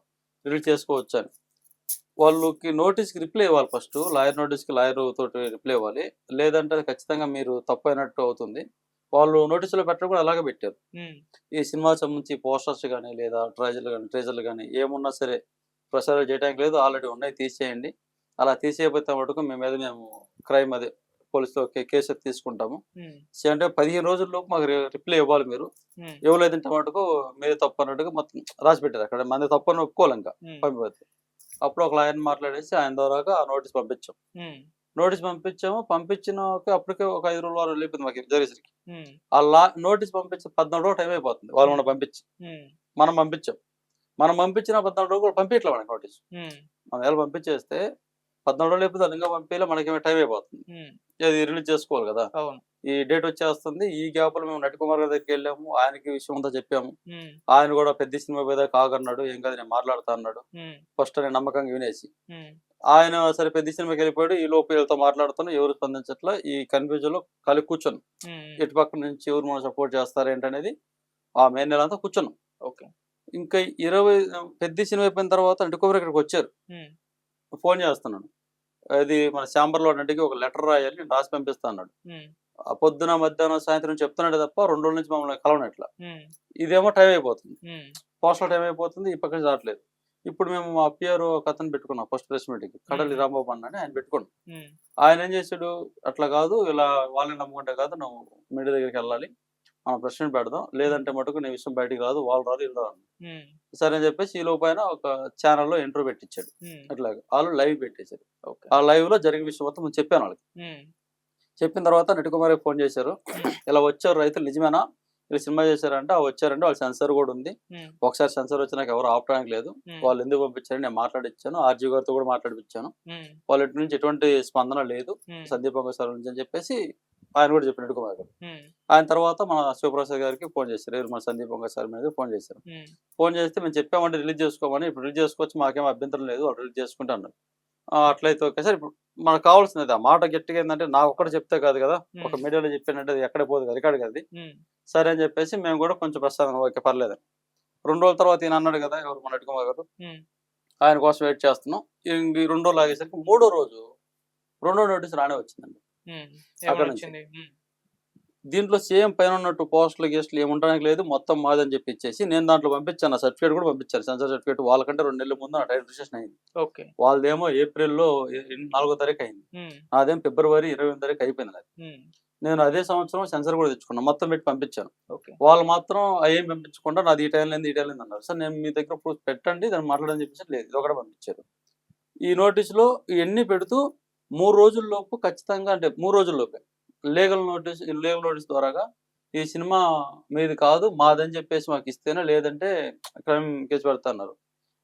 రిలీజ్ చేసుకోవచ్చు అని. వాళ్ళకి నోటీస్కి రిప్లై ఇవ్వాలి, ఫస్ట్ లాయర్ నోటీస్కి లాయర్ తోటి రిప్లై ఇవ్వాలి, లేదంటే అది ఖచ్చితంగా మీరు తప్పు అయినట్టు అవుతుంది, వాళ్ళు నోటీసులో పెట్టడం కూడా అలాగే పెట్టారు. ఈ సినిమాకి సంబంధించి పోస్టర్స్ కానీ లేదా ట్రైజర్లు కానీ ఏమున్నా సరే ప్రసారం చేయడానికి లేదు, ఆల్రెడీ ఉన్నాయి, తీసేయండి. అలా తీసేయకపోతే మటుకు మేము క్రైమ్ అదే పోలీసులో కేసు తీసుకుంటాము. అంటే 15 రోజుల్లోపు మాకు రిప్లై ఇవ్వాలి మీరు. ఇవ్వలేదంటే మటుకు మీరు తప్పు అన్నట్టుగా మొత్తం రాసి పెట్టారు. అక్కడ మంది తప్పు అని ఒప్పుకోవాలి ఇంకా పంపిపోతే. అప్పుడు ఒక లాయర్ని మాట్లాడేసి ఆయన ద్వారాగా ఆ నోటీస్ పంపించాం. నోటీస్ పంపించిన అప్పటికే ఒక 5 రోజులు 6 రోజులు అయిపోయింది మాకు జరిగేసరికి. ఆ నోటీస్ పంపించి 14 రోజులు టైం అయిపోతుంది. వాళ్ళు మనం పంపించి మనం పంపించాం. మనం పంపించిన 14 రోజులు పంపించట్లే మనకి నోటీస్. మనం ఎలా పంపించేస్తే 14 రోజులు అయిపోతుంది, అది ఇంకా పంపించలే, మనకేమో టైం అయిపోతుంది. అది రిలీజ్ చేసుకోవాలి కదా. ఈ డేట్ వచ్చేస్తుంది. ఈ గ్యాప్ లో మేము నటికుమార్ గారి దగ్గరికి వెళ్ళాము, ఆయనకి విషయం అంతా చెప్పాము. ఆయన కూడా పెద్ద సినిమా మీద కాగన్నాడు, ఏం కాదు నేను మాట్లాడుతా అన్నాడు. ఫస్ట్ నేను నమ్మకంగా వినేసి ఆయన సరే పెద్ద సినిమాకి వెళ్ళిపోయాడు. ఈ లోపు వీళ్ళతో మాట్లాడుతాను, ఎవరు స్పందించట్లా. ఈ కన్ఫ్యూజన్ లో కలిగి కూర్చొని ఇటు పక్క నుంచి ఎవరు మనం సపోర్ట్ చేస్తారు ఏంటనేది ఆ మే నెల అంతా కూర్చున్నాం. ఓకే, ఇంకా 20 పెద్ద సినిమా అయిపోయిన తర్వాత నటికుమార్ ఇక్కడికి వచ్చారు. ఫోన్ చేస్తున్నాను, అది మన శాంబర్లో నటికి ఒక లెటర్ రాయాలి, నేను రాసి పంపిస్తా అన్నాడు. పొద్దున మధ్యాహ్నం సాయంత్రం చెప్తున్నాడు తప్ప 2 రోజుల నుంచి మమ్మల్ని కలవనట్లా. ఇదేమో టైం అయిపోతుంది, పోస్టల్ టైం అయిపోతుంది, ఈ పక్కన రావట్లేదు. ఇప్పుడు మేము మా పిఆర్ ఒక అతను పెట్టుకున్నాం ఫస్ట్ ప్రెస్ మీటింగ్, కడలి రాంబాబు అన్నాని ఆయన పెట్టుకున్నాం. ఆయన ఏం చేశాడు, అట్లా కాదు, ఇలా వాళ్ళని నమ్ముకుంటే కాదు, నువ్వు మీడియా దగ్గరికి వెళ్ళాలి, మనం ప్రెసిడెంట్ పెడదాం, లేదంటే మటుకు నీ విషయం బయటికి రాదు, వాళ్ళు రాదు, వీళ్ళు రాదు. సరే అని చెప్పేసి ఈ లోపు ఆయన ఒక ఛానల్లో ఇంటర్వ్యూ పెట్టించాడు. అట్లాగే వాళ్ళు లైవ్ పెట్టేశారు. ఆ లైవ్ లో జరిగిన విషయం మొత్తం చెప్పాను వాళ్ళకి. చెప్పిన తర్వాత నటికుమారికి ఫోన్ చేశారు, ఇలా వచ్చారు రైతులు, నిజమేనా వీళ్ళు సినిమా చేశారంటే వచ్చారంటే వాళ్ళ సెన్సర్ కూడా ఉంది, ఒకసారి సెన్సర్ వచ్చినాక ఎవరు ఆపడానికి లేదు, వాళ్ళు ఎందుకు పంపించారని నేను మాట్లాడిచ్చాను, ఆర్జీ గారితో కూడా మాట్లాడిపించాను, వాళ్ళ ఇటు నుంచి ఎటువంటి స్పందన లేదు సందీప్ సార్ నుంచి అని చెప్పేసి ఆయన కూడా చెప్పిన నటికుమార్ గారు. ఆయన తర్వాత మన శివప్రసాద్ గారికి ఫోన్ చేశారు, మన సందీప్ సార్ మీద ఫోన్ చేశారు. ఫోన్ చేస్తే మేము చెప్పామంటే రిలీజ్ చేసుకోమని, ఇప్పుడు రిలీజ్ చేసుకోవచ్చు, మాకేం అభ్యంతరం లేదు, వాళ్ళు రిలీజ్ చేసుకుంటే అన్నారు. అట్లయితే ఓకే సార్, ఇప్పుడు మనకు కావాల్సింది ఆ మాట గట్టిగా ఏంటంటే నాకు ఒక్కటి చెప్తే కాదు కదా, ఒక మీడియాలో చెప్పినట్టు అది ఎక్కడ పోదు కదా, రికార్డు కదా. సరే అని చెప్పేసి మేము కూడా కొంచెం ప్రస్తావన ఓకే పర్లేదని. 2 రోజుల తర్వాత ఈయన అన్నాడు కదా ఎవరు మన నటికుమార్ గారు, ఆయన కోసం వెయిట్ చేస్తున్నాం. ఈ 2 రోజులు ఆగేసరికి 3వ రోజు 2వ నోటీస్ రానే వచ్చిందండి అక్కడ నుంచి. దీంట్లో సేమ్ పైన ఉన్నట్టు పోస్టులు గెస్ట్లు ఏముండడానికి లేదు, మొత్తం మాదని చెప్పి ఇచ్చేసి నేను దాంట్లో పంపించాను, సర్టిఫికేట్ కూడా పంపించాను, సెన్సర్ సర్టిఫికేట్. వాళ్ళకంటే 2 నెలల ముందు నా టైటిల్ రిజిస్ట్రేషన్ అయింది. వాళ్ళదేమో ఏప్రిల్లో 4వ తారీఖు అయింది, నాదేమో ఫిబ్రవరి 28వ తారీఖు అయిపోయింది. నేను అదే సంవత్సరం సెన్సర్ కూడా తెచ్చుకున్నాను, మొత్తం పెట్టి పంపించాను. వాళ్ళు మాత్రం ఏం పంపించకుండా నాది ఈ టైం లేదు అన్నారు. సార్ నేను మీ దగ్గర ప్రూఫ్ పెట్టండి దాన్ని మాట్లాడని చెప్పేసి లేదు, ఇది ఒకటే పంపించారు. ఈ నోటీసులో ఇవన్నీ పెడుతూ 3 రోజుల్లోపు ఖచ్చితంగా, అంటే 3 రోజుల్లోపే లీగల్ నోటీస్ ద్వారాగా ఈ సినిమా మీది కాదు మాదని చెప్పేసి మాకు ఇస్తేనే, లేదంటే క్రైమ్ కేసు పెడతా అన్నారు.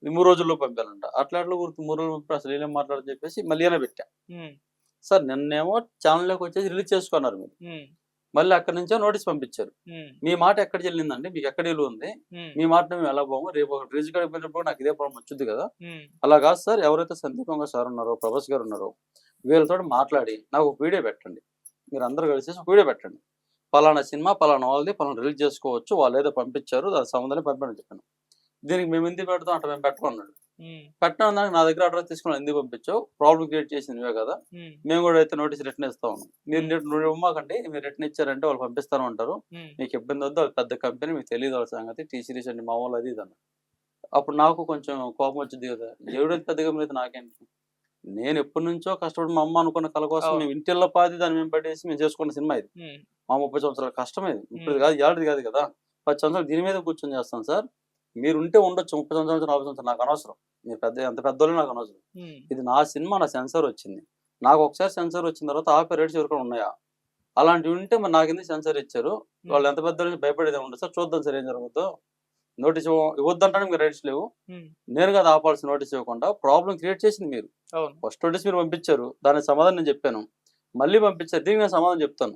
3 రోజుల్లో పంపానంట. అట్లా 3 రోజులు అసలు ఏం మాట్లాడని చెప్పేసి మళ్ళీ పెట్టా. సార్ నిన్నేమో ఛానల్లోకి వచ్చేసి రిలీజ్ చేసుకున్నారు మీరు, మళ్ళీ అక్కడి నుంచో నోటీస్ పంపించారు. మీ మాట ఎక్కడ చెల్లిందండి, మీకు ఎక్కడ ఇల్లు ఉంది, మీ మాట మేము ఎలా పోము, రేపు ఒక రిలీజ్ గడిపోయినప్పుడు నాకు ఇదే ప్రాబ్లం వచ్చింది కదా. అలా కాదు సార్, ఎవరైతే సందీప్ సార్ ఉన్నారో, ప్రభాస్ గారు ఉన్నారో, వీళ్ళతో మాట్లాడి నాకు ఒక వీడియో పెట్టండి, మీరు అందరూ కలిసి ఒక వీడియో పెట్టండి, పలానా సినిమా పలానా వాళ్ళది పలానా రిలీజ్ చేసుకోవచ్చు, వాళ్ళు ఏదో పంపించారు దాని సంబంధాన్ని పంపని చెప్పాను. దీనికి మేము ఎందుకు పెడతాం అంటే మేము పెట్టుకున్నాడు. పెట్టడం దానికి నా దగ్గర అడ్రస్ తీసుకుని ఎందుకు పంపించావు, ప్రాబ్లం క్రియేట్ చేసింది నువ్వే కదా, మేము కూడా అయితే నోటీస్ రిటర్న్ ఇస్తా ఉన్నాం, మీరు ఇవ్వమాకండి, మీరు రిటర్న్ ఇచ్చారంటే వాళ్ళు పంపిస్తాను అంటారు, మీకు ఇబ్బంది వద్దు, అది పెద్ద కంపెనీ, మీకు తెలియదు వాళ్ళ సంగతి, టీ సిరీస్ అండి మామూలు అది ఇది అన్న. అప్పుడు నాకు కొంచెం కోపం వచ్చింది కదా, ఎవడైతే పెద్ద కంపెనీ అయితే నాకేంటి, నేను ఎప్పటి నుంచో కష్టపడి మా అమ్మ అనుకున్న కళ కోసం మేము ఇంటిల్లో పాది దాన్ని మేము పట్టేసి మేము చేసుకున్న సినిమా ఇది. మా 30 సంవత్సరాల కష్టం ఇది, ఇప్పుడు కాదు ఏడాది కాదు కదా, 10 సంవత్సరాలు దీని మీద కూర్చొని చేస్తాను సార్. మీరు ఉంటే ఉండొచ్చు 30 సంవత్సరాలు 40 సంవత్సరాలు, నాకు అనవసరం, మీరు ఎంత పెద్దోళ్ళు నాకు అనవసరం. ఇది నా సినిమా, నా సెన్సర్ వచ్చింది, నాకు ఒకసారి సెన్సర్ వచ్చిన తర్వాత ఆపే రేట్స్ ఎవరికైనా ఉన్నాయా, అలాంటివి ఉంటే మరి నాకు ఎందుకు సెన్సర్ ఇచ్చారు, వాళ్ళు ఎంత పెద్ద భయపడేది ఉండదు సార్, చూద్దాం సార్ ఏం జరుగుతుందో. నోటీస్ ఇవ్వద్దంటే మీరు రైట్స్ లేవు, నేను కదా ఆపాల్సిన నోటీస్ ఇవ్వకుండా ప్రాబ్లం క్రియేట్ చేసింది మీరు. ఫస్ట్ నోటీస్ మీరు పంపించారు, దానికి సమాధానం నేను చెప్పాను, మళ్ళీ పంపించారు, దీనికి నేను సమాధానం చెప్తాను,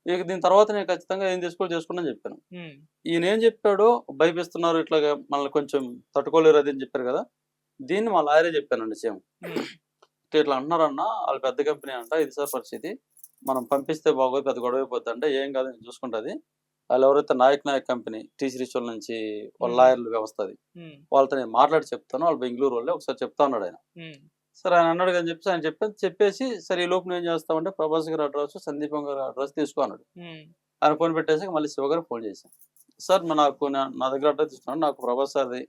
ఇక దీని తర్వాత నేను ఖచ్చితంగా ఏం చేసుకుని చెప్పాను. ఈయన ఏం చెప్పాడో భయపిస్తున్నారు, ఇట్లాగా మనల్ని కొంచెం తట్టుకోలేరు అది అని చెప్పారు కదా, దీన్ని మా లాయరే చెప్పానండి సేమ్. ఇట్లా అంటున్నారన్న, వాళ్ళు పెద్ద కంపెనీ అంట, ఇది సార్ పరిస్థితి, మనం పంపిస్తే బాగోదు, పెద్ద గొడవ అయిపోద్ది అంటే, ఏం కాదు నేను చూసుకుంటుంది, వాళ్ళు ఎవరైతే నాయక్ కంపెనీ టీ సిరీస్ వాళ్ళ నుంచి వాళ్ళ లాయర్లు వ్యవస్థ అది, వాళ్ళతో నేను మాట్లాడి చెప్తాను, వాళ్ళు బెంగళూరు వాళ్ళే, ఒకసారి చెప్తా అన్నాడు ఆయన. సరే ఆయన అన్నాడు అని చెప్పేసి ఆయన చెప్పేసి సరే ఈ లోపు ఏం చేస్తామంటే ప్రభాస్ గారి అడ్రస్ సందీప్ గారి అడ్రస్ తీసుకో అన్నాడు. ఆయన ఫోన్ పెట్టేసి మళ్ళీ శివ గారికి ఫోన్ చేశాను. సార్ నాకు నా దగ్గర అడ్రస్ ఇస్తున్నాను, నాకు ప్రభాస్ సార్ది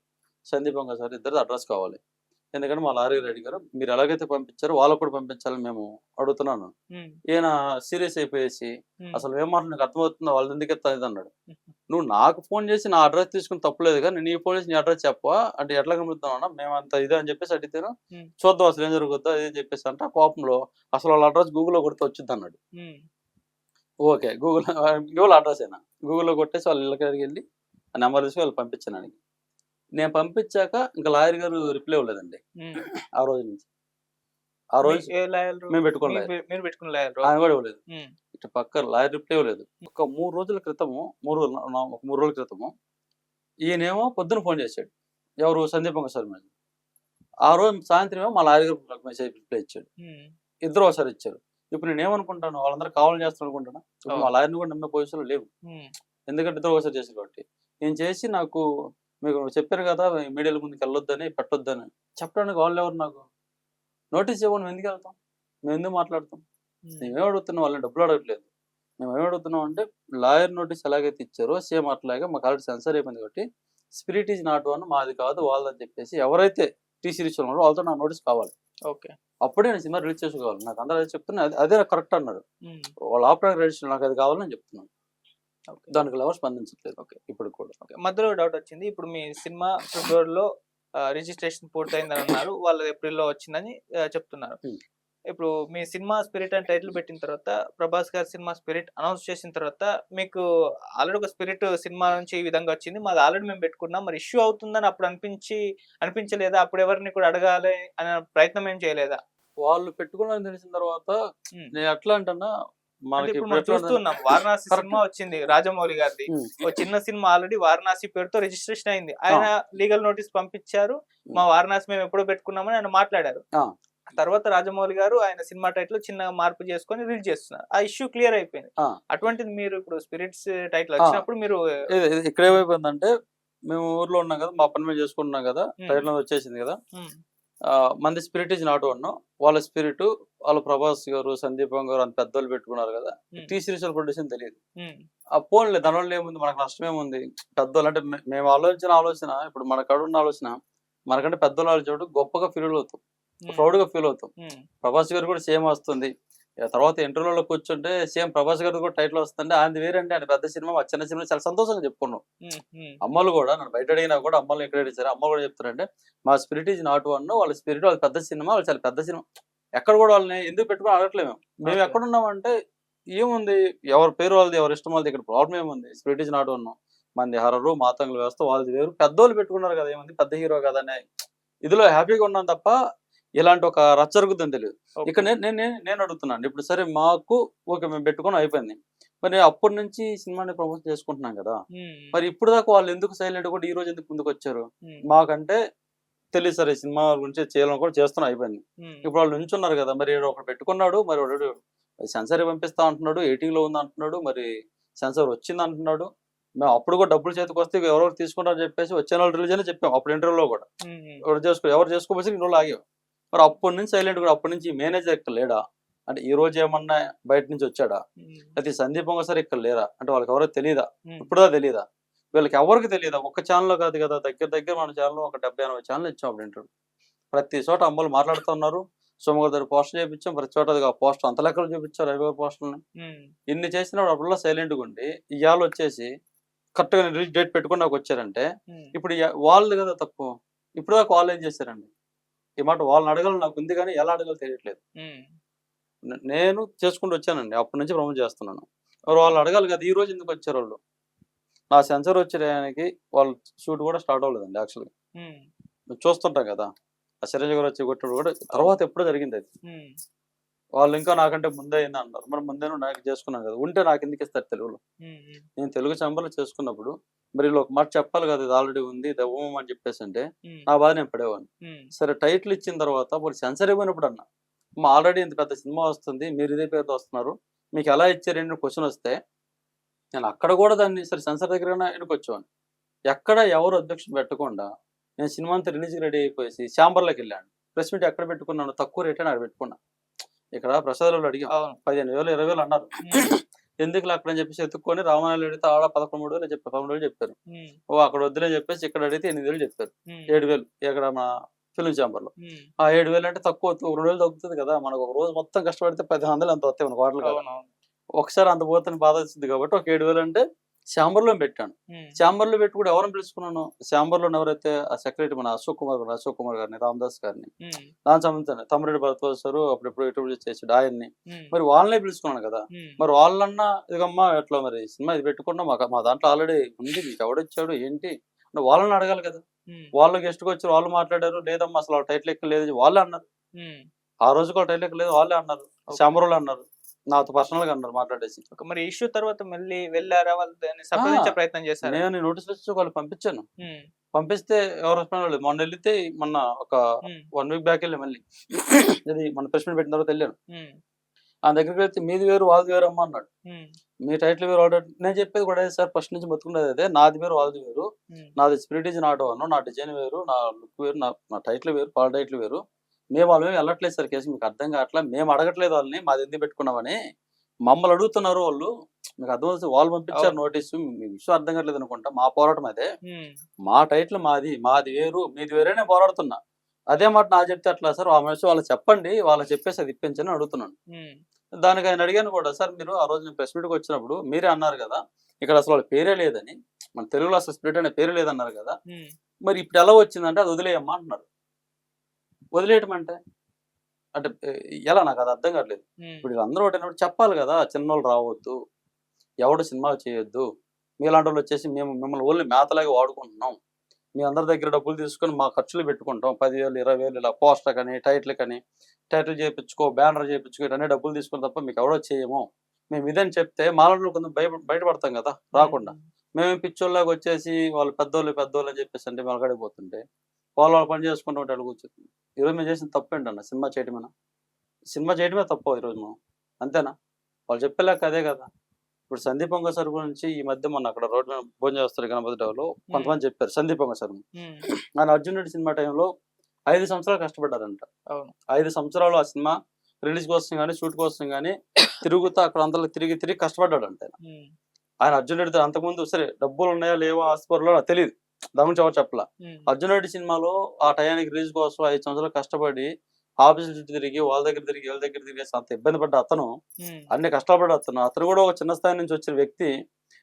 సందీప్ వంగ సార్ ఇద్దరిది అడ్రస్ కావాలి. ఎందుకంటే మా లారీ రెడ్డి గారు మీరు ఎలాగైతే పంపించారో వాళ్ళకు కూడా పంపించాలని మేము అడుగుతున్నాను. ఈయన సీరియస్ అయిపోయేసి అసలు ఏం మాట నీకు అర్థమవుతుందో వాళ్ళ ఎందుకు ఎత్తాది అన్నాడు. నువ్వు నాకు ఫోన్ చేసి నా అడ్రస్ తీసుకుని తప్పలేదు కానీ నీ ఫోన్ చేసి నీ అడ్రస్ చెప్పవా అంటే ఎట్లా కనుపుతాం అన్న మేము అంత ఇదే అని చెప్పేసి అడిగితేను చూద్దాం అసలు ఏం జరుగుతుందో అదే చెప్పేసి అంటే ఆ కోపంలో అసలు వాళ్ళ అడ్రస్ గూగుల్లో కొడితే వచ్చింది అన్నాడు. ఓకే గూగుల్ అడ్రస్ అయినా గూగుల్లో కొట్టేసి వాళ్ళ ఇళ్ళకి వెళ్ళి ఆ నెంబర్ తీసి వాళ్ళు పంపించాను. నేను పంపించాక ఇంకా లాయర్ గారు రిప్లై ఇవ్వలేదండి ఆ రోజు నుంచి. ఆ రోజు మేము పెట్టుకోలేదు, ఆయన కూడా ఇవ్వలేదు. ఇటు పక్క లాయర్ రిప్లై ఇవ్వలేదు. ఒక 3 రోజుల క్రితము 3 రోజుల క్రితము ఈయనేమో పొద్దున ఫోన్ చేశాడు, ఎవరు సందీప్ వంగ సార్ మీద. ఆ రోజు సాయంత్రం ఏమో మా లాయర్ గారు మెసేజ్ రిప్లై ఇచ్చాడు. ఇద్దరు ఒకసారి ఇచ్చారు. ఇప్పుడు నేను ఏమనుకుంటాను, వాళ్ళందరూ కావాలని చేస్తాను అనుకుంటున్నా. ఇప్పుడు మా లాయర్ని కూడా నమ్మే పొజిషన్లో లేవు, ఎందుకంటే ఇద్దరు ఒకసారి చేశారు కాబట్టి. నేను చేసి నాకు మీకు చెప్పారు కదా మీడియాల ముందుకు వెళ్ళొద్దని పెట్టొద్దని చెప్పడానికి వాళ్ళు ఎవరు, నాకు నోటీస్ ఇవ్వండి, మేము ఎందుకు వెళ్తాం, మేము ఎందుకు మాట్లాడతాం. మేమేం అడుగుతున్నాం, వాళ్ళని డబ్బులు అడగట్లేదు. మేము ఏం అడుగుతున్నాం అంటే లాయర్ నోటీస్ ఎలాగైతే ఇచ్చారో సేమ్ అట్లాగే మాకు ఆల్రెడీ సెన్సర్ అయిపోయింది కాబట్టి స్పిరిట్ ఈజ్ నాట్ వన్, మాది కాదు వాళ్ళని చెప్పేసి ఎవరైతే టీ సిరీస్ ఉన్నారో వాళ్ళతో నాకు నోటీస్ కావాలి. ఓకే, అప్పుడే నేను సినిమా రిలీజ్ చేసుకోవాలి. నాకు అందరూ అదే చెప్తున్నా, అదే కరెక్ట్ అన్నాడు. వాళ్ళు ఆపడానికి రిజిస్టర్ నాకు అది కావాలని చెప్తున్నాను. దానికి ఎవరు స్పందించట్లేదు. ఓకే, ఇప్పుడు కూడా మధ్యలో డౌట్ వచ్చింది. ఇప్పుడు మీ సినిమా ఫిబ్రవరిలో రిజిస్ట్రేషన్ పూర్తయిందని అన్నారు, వాళ్ళు ఏప్రిల్లో వచ్చిందని చెప్తున్నారు. ఇప్పుడు మీ సినిమా స్పిరిట్ అని టైటిల్ పెట్టిన తర్వాత, ప్రభాస్ గారి సినిమా స్పిరిట్ అనౌన్స్ చేసిన తర్వాత మీకు ఆల్రెడీ ఒక స్పిరిట్ సినిమా నుంచి ఈ విధంగా వచ్చింది, మాది ఆల్రెడీ మేము పెట్టుకున్నాం, మరి ఇష్యూ అవుతుందని అప్పుడు అనిపించలేదా? అప్పుడు ఎవరిని కూడా అడగాలి అనే ప్రయత్నం ఏం చేయలేదా? వాళ్ళు పెట్టుకున్నారని తెలిసిన తర్వాత నేను ఎట్లా అంటున్నా, ఇప్పుడు మనం చూస్తున్నాం వారణాసి సినిమా వచ్చింది రాజమౌళి గారిది, ఒక చిన్న సినిమా ఆల్రెడీ వారణాసి పేరుతో రిజిస్ట్రేషన్ అయింది. ఆయన లీగల్ నోటీస్ పంపించారు, మా వారణాసి మేము ఎప్పుడో పెట్టుకున్నామని ఆయన మాట్లాడారు. తర్వాత రాజమౌళి గారు ఆయన సినిమా టైటిల్ చిన్న మార్పు చేసుకొని రిలీజ్ చేస్తున్నారు, ఆ ఇష్యూ క్లియర్ అయిపోయింది. అటువంటిది మీరు ఇప్పుడు స్పిరిట్స్ టైటిల్ వచ్చినప్పుడు మీరు ఇక్కడ ఏమైపోయిందంటే, మేము ఊర్లో ఉన్నాం కదా, మా పని మేము చేసుకుంటున్నాం కదా, టైటిల్ వచ్చేసింది కదా, మంది స్పిరిట్ ఈజ్ నాట్ వన్, వాళ్ళ స్పిరిట్ వాళ్ళు ప్రభాస్ గారు సందీప్ గారు అంత పెద్దోళ్ళు పెట్టుకున్నారు కదా, టీ సిరీస్ ప్రొడ్యూషన్ తెలియదు. ఆ పోన్లే దానివల్ల ఏముంది, మనకు నష్టం ఏముంది. పెద్దోళ్ళు అంటే మేము ఆలోచన ఇప్పుడు మన కడున్న ఆలోచన మనకంటే పెద్దోళ్ళు చూడు గొప్పగా ఫీల్ అవుతాం, ప్రౌడ్ గా ఫీల్ అవుతాం. ప్రభాస్ గారు కూడా సేమ్ వస్తుంది, తర్వాత ఇంటర్వ్యూలో కూర్చుంటే సేమ్ ప్రభాస్ గారు కూడా టైటిల్ వస్తుంది. ఆయన వేరంటే ఆయన పెద్ద సినిమా, మా చిన్న సినిమా చాలా సంతోషంగా చెప్పుకున్నాం. అమ్మలు కూడా నన్ను బయట అడిగినా కూడా అమ్మలు ఎక్కడ ఇచ్చారు, అమ్మలు కూడా చెప్తారంటే మా స్పిరిట్ ఈజ్ నాట్ వన్, వాళ్ళ స్పిరిట్ వాళ్ళ పెద్ద సినిమా, వాళ్ళు చాలా పెద్ద సినిమా. ఎక్కడ కూడా వాళ్ళని ఎందుకు పెట్టుకుని అడగట్లేము. మేము ఎక్కడున్నామంటే ఏముంది, ఎవరి పేరు వాళ్ళది, ఎవరి ఇష్టం వాళ్ళది, ఇక్కడ ప్రాబ్లం ఏముంది. స్పిరిట్ ఈజ్ నాట్ వన్, మంది హర్రరు మాతంగులు వేస్తే వాళ్ళది వేరు, పెద్దోళ్ళు పెట్టుకున్నారు కదా, ఏముంది పెద్ద హీరో కదా అనే ఇదిలో హ్యాపీగా ఉన్నాం తప్ప ఇలాంటి ఒక రచ్చ జరుగుతుందని తెలియదు. ఇక్కడ నేను అడుగుతున్నాను, ఇప్పుడు సరే మాకు ఓకే మేము పెట్టుకుని అయిపోయింది, మరి అప్పటి నుంచి సినిమాని ప్రమోషన్ చేసుకుంటున్నాం కదా, మరి ఇప్పుడు దాకా వాళ్ళు ఎందుకు సైలెంట్ కూడా ఈ రోజు ఎందుకు ముందుకు వచ్చారు? మాకంటే తెలియదు సరే, సినిమా గురించి చేయాలని కూడా చేస్తున్నా అయిపోయింది. ఇప్పుడు వాళ్ళు నుంచున్నారు కదా, మరి ఒకటి పెట్టుకున్నాడు, మరి వాడు సెన్సర్ పంపిస్తా అంటున్నాడు, 18 లో ఉంది అంటున్నాడు, మరి సెన్సర్ వచ్చింది అంటున్నాడు. మేము అప్పుడు కూడా డబ్బులు చేతికి వస్తే ఎవరెవరు తీసుకుంటారని చెప్పేసి వచ్చే వాళ్ళు రిలీజ్ అని చెప్పాం అప్పుడు ఇంటర్వ్యూలో కూడా. ఎవరు చేసుకోవచ్చు ఇన్ని రోజులు ఆగాం. మరి అప్పటి నుంచి సైలెంట్ కూడా, అప్పటి నుంచి మేనేజర్ ఇక్కడ లేడా అంటే ఈ రోజు ఏమన్నా బయట నుంచి వచ్చాడా, అయితే సందీప్ వంగ సార్ ఇక్కడ లేరా అంటే వాళ్ళకి ఎవరో తెలియదా, ఇప్పుడుదా తెలియదా, వీళ్ళకి ఎవరికి తెలియదా. ఒక్క ఛానల్లో కాదు కదా, దగ్గర మన ఛానల్లో ఒక 70-80 ఛానల్ ఇచ్చాం అప్పుడు ఇంటర్వ్యూ. ప్రతి చోట అమ్మలు మాట్లాడుతున్నారు, సోమగారు పోస్టర్ చేయించాం, ప్రతి చోట పోస్టర్ అంత లెక్కలు చూపించారు, 50 పోస్టర్ని. ఇన్ని చేసినప్పుడు అప్పుడులో సైలెంట్గా ఉండి ఇవాళ వచ్చేసి కరెక్ట్ గా రిలీజ్ డేట్ పెట్టుకుని నాకు వచ్చారంటే ఇప్పుడు వాళ్ళు కదా తప్పు. ఇప్పుడు దాకా వాళ్ళు ఏం చేశారండి, ఈ మాట వాళ్ళని అడగాలి నాకు ఉంది కానీ ఎలా అడగాలో తెలియట్లేదు. నేను చేసుకుంటూ వచ్చానండి, అప్పటి నుంచి ప్రమోట్ చేస్తున్నాను. వాళ్ళు అడగాలి కదా, ఈ రోజు ఎందుకు వచ్చారు వాళ్ళు. నా సెన్సర్ వచ్చేయడానికి వాళ్ళు షూట్ కూడా స్టార్ట్ అవ్వలేదండి యాక్చువల్గా. చూస్తుంటాం కదా, ఆ చిరంజీవి గారు వచ్చి కొట్టాడు కూడా తర్వాత ఎప్పుడో జరిగింది అది. వాళ్ళు ఇంకా నాకంటే ముందే అయింది అన్నారు, మరి ముందే నాకు చేసుకున్నాను కదా, ఉంటే నాకు ఎందుకు ఇస్తారు తెలుగులో. నేను తెలుగు చంబలో చేసుకున్నప్పుడు మరి వీళ్ళు ఒక మాట చెప్పాలి కదా, ఇది ఆల్రెడీ ఉంది ఇది ఇవ్వమని అని చెప్పేసి అంటే నా బాధ నేను పడేవాడిని. సరే టైటిల్ ఇచ్చిన తర్వాత వాళ్ళు సెన్సర్ ఇవ్వనప్పుడు అన్నా, మా ఆల్రెడీ ఇంత పెద్ద సినిమా వస్తుంది, మీరు ఇదే పేరుతో వస్తున్నారు, మీకు ఎలా ఇచ్చారండి క్వశ్చన్ వస్తే నేను అక్కడ కూడా దాన్ని సరే సెన్సర్ దగ్గర ఎన్నుకొచ్చేవాడిని. ఎక్కడ ఎవరు అధ్యక్షుడు పెట్టకుండా నేను సినిమా అంతా రిలీజ్కి రెడీ అయిపోయేసి ఛాంబర్లోకి వెళ్ళాను. ప్రెస్ మీట్ ఎక్కడ పెట్టుకున్నాను, తక్కువ రేట్ అని అక్కడ పెట్టుకున్నా. ఇక్కడ ప్రసాదాలు అడిగా 15,000 20,000 అన్నారు. ఎందుకు అక్కడ అని చెప్పేసి ఎత్తుక్కొని రామాయణాలు అడిగితే ఆడ 11,000 చెప్పారు, 12,000 చెప్పారు. ఓ అక్కడ వద్దులని చెప్పేసి ఇక్కడ అడిగితే 8,000 చెప్పారు. 7,000 ఇక్కడ మన ఫిలిం ఛాంబర్ లో. ఆ 7,000 అంటే తక్కువ 2,000 తగ్గుతుంది కదా, మనకు ఒక రోజు మొత్తం కష్టపడితే 10,000 అంత వస్తాయి మనకు హోటల్ కదా. ఒకసారి అంత పోతే బాధ వచ్చింది కాబట్టి ఒక 7,000 అంటే ఛాంబర్ లో పెట్టాను. ఛాంబర్ లో పెట్టి కూడా ఎవరిని పిలుచుకున్నాను, ఛాంబర్ లో ఎవరైతే ఆ సెక్రటరీ మన అశోక్ కుమార్ గారిని, రామదాస్ గారిని, దానికి సంబంధించిన తమ్మిరెడ్డి భరద్వాజ్ సారు అప్పుడెప్పుడు ఇటు చేసాడు ఆయన్ని, మరి వాళ్ళనే పిలుచుకున్నాను కదా. మరి వాళ్ళన్నా ఇదిగమ్మా ఎట్లా మరి సినిమా ఇది పెట్టుకున్నా మా దాంట్లో ఆల్రెడీ ఉంది, మీకు ఎవడొచ్చాడు ఏంటి అంటే వాళ్ళని అడగాలి కదా. వాళ్ళు గెస్ట్ కి వచ్చి వాళ్ళు మాట్లాడారు, లేదమ్మా అసలు టైటిల్ ఎక్కలేదు వాళ్ళే అన్నారు. ఆ రోజు కూడా టైటిల్ ఎక్కలేదు వాళ్ళే అన్నారు, ఛాంబర్ వాళ్ళు అన్నారు, నాతో పర్సనల్ గా అన్నారు మాట్లాడేసి. మరి ఇష్యూ తర్వాత మళ్ళీ వెళ్ళారా వాళ్ళు సంప్రదించే ప్రయత్నం చేశారు? నేను నోటీస్ వచ్చి వాళ్ళు పంపించాను. పంపిస్తే ఎవరు రెస్పాండ్ అవ్వలేదు. మొన్న వెళ్తే మొన్న ఒక 1 వీక్ బ్యాక్ వెళ్ళి మళ్ళీ ఇది మన ప్రెస్ మీట్ పెట్టిన తర్వాత వెళ్ళాను. ఆ దగ్గరికి వెళ్తే మీది వేరు వాళ్ళది వేరు అమ్మ అన్నాడు. మీ టైటిల్ వేరు ఆర్డర్ నేను చెప్పేది కూడా సార్ ఫస్ట్ నుంచి మొత్తుకునేది అదే, నాది వేరు వాళ్ళది వేరు, నాది స్పిరిట్ ఇస్ నాట్ వన్, నా డిజైన్ వేరు, నా లుక్ వేరు, నా టైటిల్ వేరు, వాళ్ళ టైటిల్ వేరు, మేము వాళ్ళ మేము వెళ్ళట్లేదు సార్ కేసు, మీకు అర్థం కావట్లా, మేము అడగట్లేదు వాళ్ళని మాది ఎందుకు పెట్టుకున్నామని, మమ్మల్ని అడుగుతున్నారు వాళ్ళు, మీకు అర్థం అవుతుంది, వాళ్ళు పంపించారు నోటీసు, మీ విషయం అర్థం కావట్లేదు అనుకుంటా, మా పోరాటం అదే, మా టైటిల్ మాది వేరు మీది వేరే నేను పోరాడుతున్నా, అదే మాట నా చెప్తే అట్లా సార్ ఆ మనిషి వాళ్ళు చెప్పండి, వాళ్ళు చెప్పేసి అది ఇప్పించని అడుగుతున్నాను. దానికి ఆయన అడిగాను కూడా, సార్ మీరు ఆ రోజు నేను ప్రెస్ మీట్కి వచ్చినప్పుడు మీరే అన్నారు కదా ఇక్కడ అసలు వాళ్ళ పేరే లేదని, మన తెలుగులో అసలు స్పిరిట్ అనే పేరు లేదన్నారు కదా, మరి ఇప్పుడు ఎలా వచ్చిందంటే అది వదిలేయమ్మా అంటున్నారు. వదిలేయటం అంటే ఎలా నాకు అది అర్థం కావట్లేదు. ఇప్పుడు వీళ్ళందరూ ఒకటి చెప్పాలి కదా, చిన్నోళ్ళు రావద్దు, ఎవడు సినిమాలు చేయొద్దు, మీలాంటి వాళ్ళు వచ్చేసి మేము మిమ్మల్ని ఓన్లీ మేతలాగా వాడుకుంటున్నాం, మీ అందరి దగ్గర డబ్బులు తీసుకొని మా ఖర్చులు పెట్టుకుంటాం, 10,000 20,000 ఇలా పోస్టర్ కానీ టైటిల్ చేయించుకో, బ్యానర్ చేయించుకో, ఇవన్నీ డబ్బులు తీసుకుని తప్ప మీకు ఎవడో చేయము, మేము ఇదని చెప్తే మాలో కొంచెం బయటపడతాం కదా రాకుండా. మేము పిచ్చోళ్ళకి వచ్చేసి వాళ్ళు పెద్దోళ్ళు అని చెప్పేసి అంటే మెలగడిపోతుంటే వాళ్ళు పని చేసుకుంటూ ఉంటే అడుగు కూర్చుంది. ఈరోజు మేము చేసిన తప్పు ఏంటన్నా, సినిమా చేయడమే తప్పు ఈరోజు మనం, అంతేనా? వాళ్ళు చెప్పేలాక అదే కదా. ఇప్పుడు సందీప్ వంగ సార్ గురించి ఈ మధ్య మొన్న అక్కడ రోడ్డు భోజనం చేస్తారు గణపతి డేలో కొంతమంది చెప్పారు, సందీప్ వంగ సార్ ఆయన అర్జున్ రెడ్డి సినిమా టైంలో 5 సంవత్సరాలు కష్టపడ్డారంట. 5 సంవత్సరాలు ఆ సినిమా రిలీజ్ కోసం కానీ షూట్ కోసం కానీ తిరుగుతూ అక్కడ అంతలో తిరిగి కష్టపడ్డాడంట. ఆయన అర్జున్ రెడ్డి అంతకుముందు సరే డబ్బులు ఉన్నాయా లేవో ఆస్పర్లో నాకు తెలియదు, దాని గురించి ఎవరు చెప్పలా. అర్జున్ రెడ్డి సినిమాలో ఆ టయానికి రిలీజ్ కోసం 5 సంవత్సరాలు కష్టపడి ఆఫీసుల చుట్టూ తిరిగి వాళ్ళ దగ్గర తిరిగి అంత ఇబ్బంది పడ్డ అతను, అన్ని కష్టపడ్డ అతను కూడా ఒక చిన్న స్థాయి నుంచి వచ్చిన వ్యక్తి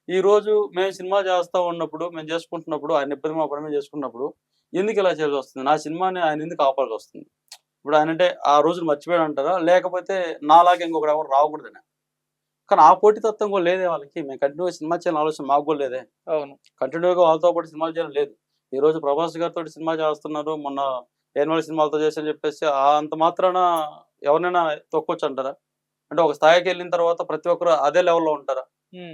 ఈ రోజు మేము సినిమా చేస్తా ఉన్నప్పుడు మేము చేసుకుంటున్నప్పుడు ఆయన ఇబ్బంది మా పని మేము చేసుకున్నప్పుడు ఎందుకు ఇలా చేయాల్సి వస్తుంది, నా సినిమాని ఆయన ఎందుకు ఆపాల్సి వస్తుంది? ఇప్పుడు ఆయన అంటే ఆ రోజులు మర్చిపోయాడు అంటారా, లేకపోతే నాలాగే ఇంకొకటి ఎవరు రాకూడదని? కానీ ఆ పోటీతత్వం కూడా లేదే వాళ్ళకి, మేము కంటిన్యూగా సినిమా చేయాలని ఆలోచన మాకు కూడా లేదే. కంటిన్యూగా వాళ్ళతో పాటు సినిమాలు చేయాలి లేదు. ఈ రోజు ప్రభాస్ గారితో సినిమా చేస్తున్నారు, మొన్న ఏర్మల్ సినిమాలతో చేసి చెప్పేసి అంత మాత్రాన ఎవరినైనా తొక్కొచ్చు అంటారా? అంటే ఒక స్థాయికి వెళ్ళిన తర్వాత ప్రతి ఒక్కరు అదే లెవెల్లో ఉంటారా?